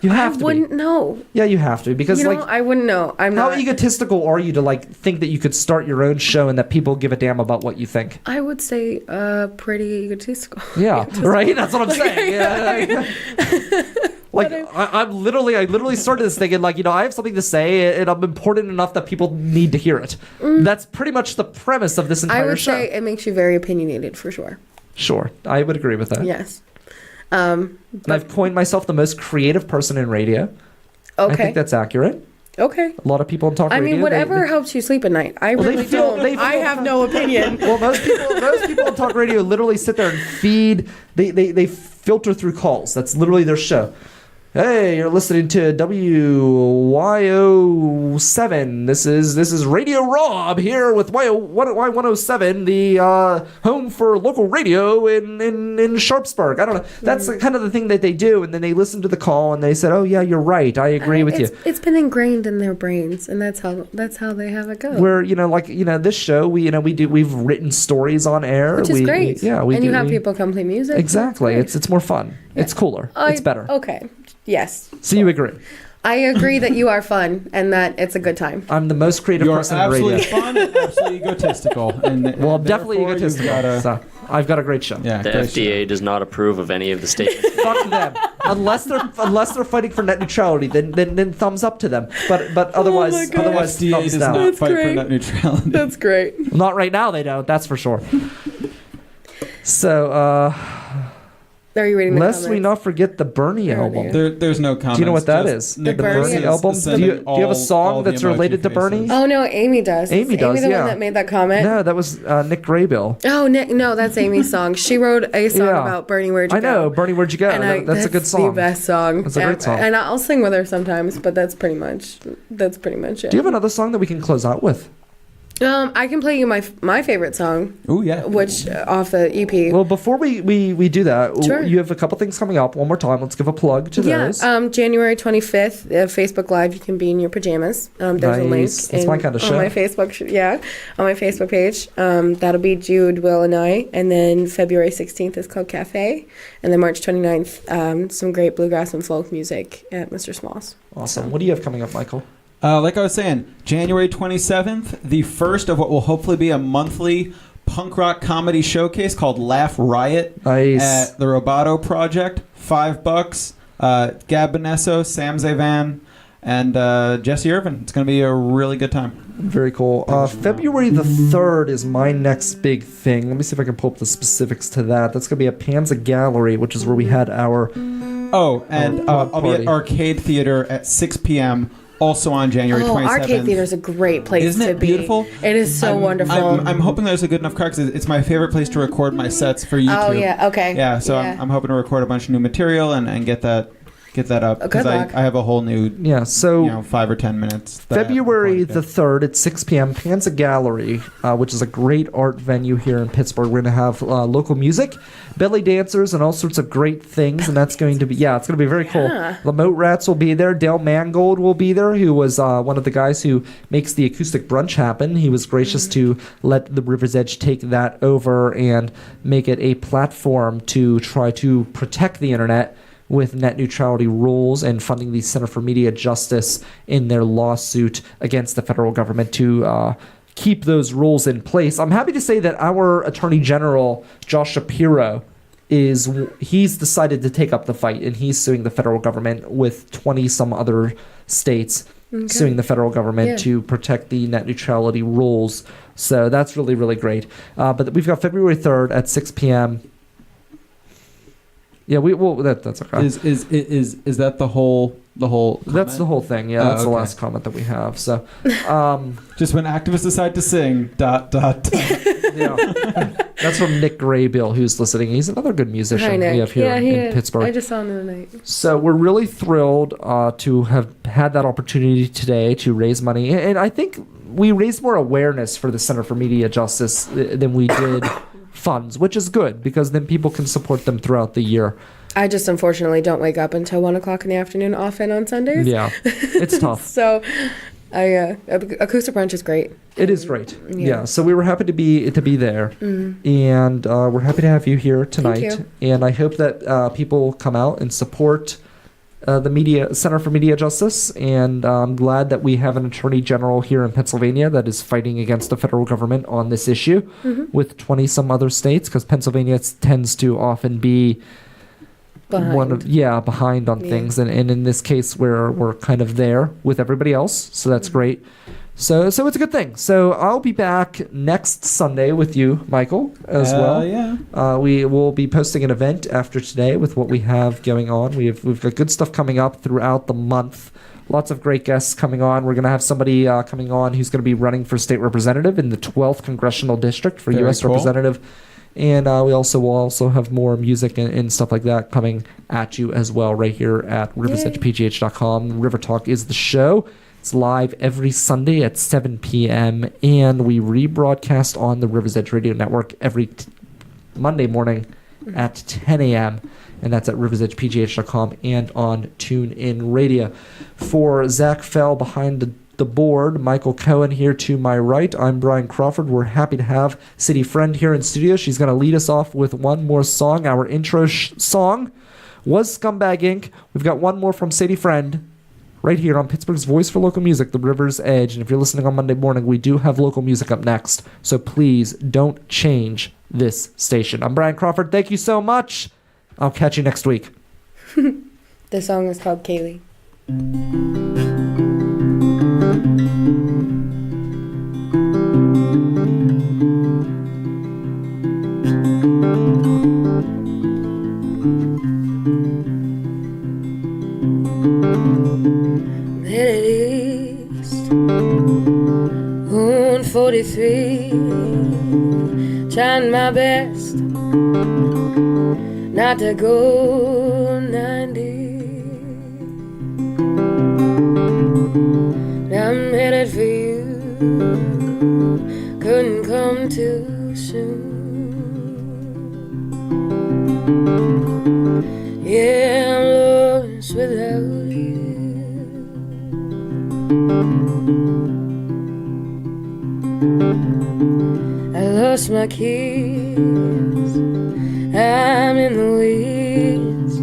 You have I to wouldn't be. know. Yeah, you have to because like I wouldn't know. I'm how not. egotistical are you to like think that you could start your own show and that people give a damn about what you think? I would say pretty egotistical. Yeah, right. That's what I'm saying. Yeah. Like I literally started this thinking like I have something to say and I'm important enough that people need to hear it. That's pretty much the premise of this entire I would show. say it makes you very opinionated for sure. Sure, I would agree with that. Yes. And I've coined myself the most creative person in radio. Okay. I think that's accurate. Okay. A lot of people in talk radio. I mean, whatever helps you sleep at night. I Well, they really feel- don't. they feel- I have no opinion. Well, most people in talk radio literally sit there and feed. They filter through calls. That's literally their show. Hey, you're listening to WY07. This is Radio Rob here with Y107, the home for local radio in Sharpsburg. I don't know. That's kind of the thing that they do, and then they listen to the call and they said, "Oh yeah, you're right. I agree with you." It's been ingrained in their brains, and that's how they have it go. Where this show we've written stories on air, Which is great. We and you do. have people come play music. Exactly. That's It's more fun. It's cooler. It's better. Okay. Yes. So you agree? I agree that you are fun and that it's a good time. I'm the most creative You're person in absolutely radio. fun and absolutely egotistical. And Well, I'm definitely therefore you've egotistical. gotta- So I've got a great show. Yeah, The great show. FDA does not approve of any of the statements. Fuck them. Unless they're fighting for net neutrality, then thumbs up to them. But otherwise, my God. FDA thumbs does down. not fight for great. net neutrality. That's great. Not right now, they don't. That's for sure. So, Are you reading the lest we comments? not forget the Bernie There it album. is. There's no comments. Do you know what that just is? Nick The Bernie Bernie album? sending Do you have a all song the that's emoji related to faces. Bernie? Oh no, Amy does. Amy Is does, Amy the yeah. one that made that comment? No, that was Nick Graybill. Oh, Nick, no, that's Amy's song. She wrote a song Yeah. about Bernie, Where'd You I Go? know, Bernie, where'd you go? And That's a good song. The best song. That's a great song. And I'll sing with her sometimes, but that's pretty much it. Do you have another song that we can close out with? I can play you my favorite song, Oh yeah. which off the EP. Well, before we do that, Sure. you have a couple things coming up. One more time, let's give a plug to Yeah, those. January 25th, Facebook Live. You can be in your pajamas. There's a link. Nice. That's my kind of show. On my Facebook, on my Facebook page. That'll be Jude, Will, and I. And then February 16th is called Cafe. And then March 29th, some great bluegrass and folk music at Mr. Small's. Awesome. What do you have coming up, Michael? Like I was saying, January 27th, the first of what will hopefully be a monthly punk rock comedy showcase called Laugh Riot Nice. at the Roboto Project. $5. Gab Benesso, Sam Zavan, and Jesse Irvin. It's going to be a really good time. Very cool. February the 3rd is my next big thing. Let me see if I can pull up the specifics to that. That's going to be at Panza Gallery, which is where we had our... Oh, and I'll be party. at Arcade Theater at 6 p.m. also on January 27th. Arcade Theater is a great place Isn't to it be. beautiful? It is so wonderful. I'm hoping there's a good enough crowd because it's my favorite place to record my sets for YouTube. Oh, yeah, okay. Yeah, so Yeah. I'm hoping to record a bunch of new material and get that up Good because luck. I have a whole new Yeah, so 5 or 10 minutes. that I haven't February recorded the yet. 3rd at 6 p.m., Panza Gallery, which is a great art venue here in Pittsburgh. We're going to have local music, belly dancers, and all sorts of great things, and that's going to be, it's going to be very cool. The Moat Rats will be there. Dale Mangold will be there, who was one of the guys who makes the acoustic brunch happen. He was gracious to let the River's Edge take that over and make it a platform to try to protect the internet with net neutrality rules and funding the Center for Media Justice in their lawsuit against the federal government to keep those rules in place. I'm happy to say that our Attorney General, Josh Shapiro, he's decided to take up the fight, and he's suing the federal government with 20-some other states suing the federal government to protect the net neutrality rules. So that's really, really great. But we've got February 3rd at 6 p.m., yeah, that's okay. Is that the whole? That's the whole thing. Yeah, that's the okay. last comment that we have. So, Just when activists decide to sing. ... yeah, that's from Nick Graybill, who's listening. He's another good musician Hi, Nick. we have here in Pittsburgh. I just saw him the other night. So we're really thrilled to have had that opportunity today to raise money, and I think we raised more awareness for the Center for Media Justice than we did funds, which is good because then people can support them throughout the year. I just unfortunately don't wake up until 1 o'clock in the afternoon often on Sundays. Yeah, it's tough. So, acoustic brunch is great. It is great. Yeah. Yeah. So we were happy to be there, and we're happy to have you here tonight. you. And I hope that people come out and support the Media Center for Media Justice. And I'm glad that we have an Attorney General here in Pennsylvania that is fighting against the federal government on this issue with 20-some other states, because Pennsylvania tends to often be Behind. behind on things, and in this case we're kind of there with everybody else, so that's great. So it's a good thing. So I'll be back next Sunday with you, Michael, as well. Yeah. We will be posting an event after today with what we have going on. We've got good stuff coming up throughout the month. Lots of great guests coming on. We're going to have somebody coming on who's going to be running for state representative in the 12th Congressional District for Very U.S. cool. Representative. And we will also have more music and stuff like that coming at you as well right here at riversedgepgh.com. River Talk is the show. It's live every Sunday at 7 p.m. and we rebroadcast on the River's Edge Radio Network every Monday morning at 10 a.m. and that's at riversedgepgh.com and on TuneIn Radio. For Zach Fell behind the board, Michael Cohen here to my right. I'm Brian Crawford. We're happy to have Sadie Freund here in studio. She's going to lead us off with one more song. Our intro song was Scumbag Inc. We've got one more from Sadie Freund right here on Pittsburgh's Voice for Local Music, The River's Edge. And if you're listening on Monday morning, we do have local music up next. So please don't change this station. I'm Brian Crawford. Thank you so much. I'll catch you next week. The song is called Kaylee. Headed east on 43, trying my best not to go 90. I'm headed for you, couldn't come too soon. Yeah, I'm lost without you. I lost my keys, I'm in the weeds,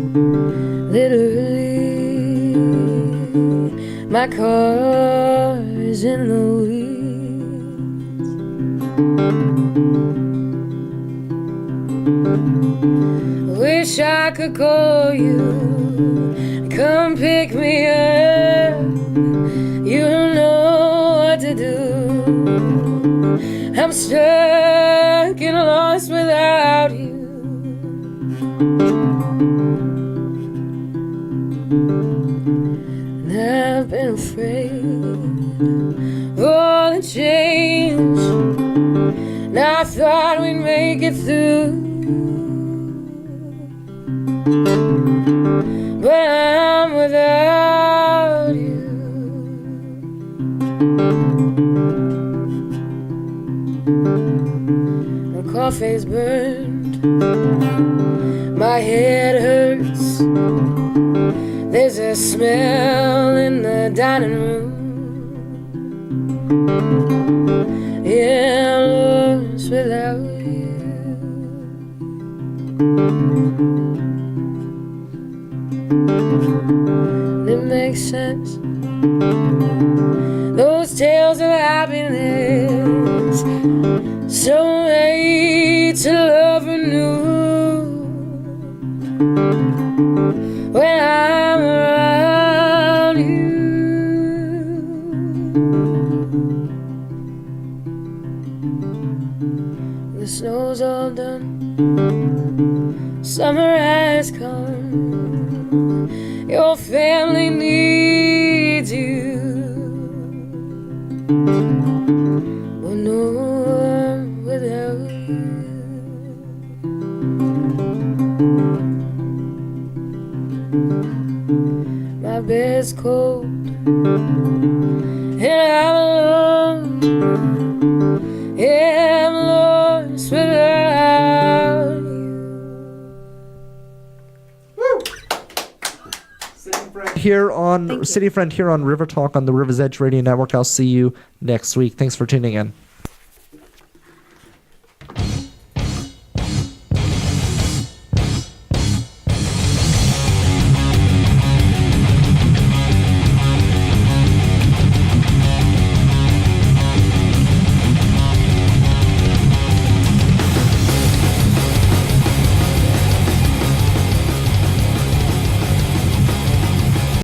literally. My car is in the weeds. Wish I could call you, come pick me up. You don't know what to do. I'm stuck and lost without you. And I've been afraid of all the change. And I thought we'd make it through, but I'm without you. My coffee's burned, my head hurts. There's a smell in the dining room. Yeah, I'm lost without you. It makes sense, those tales of happiness, so made to love anew. When I'm around you, the snow's all done, summer has come, your family needs you, but no one without you. My bed's cold and I'm alone. Yeah, I'm lost without you. Here on City Friend here on River Talk on the River's Edge Radio Network. I'll see you next week. Thanks for tuning in.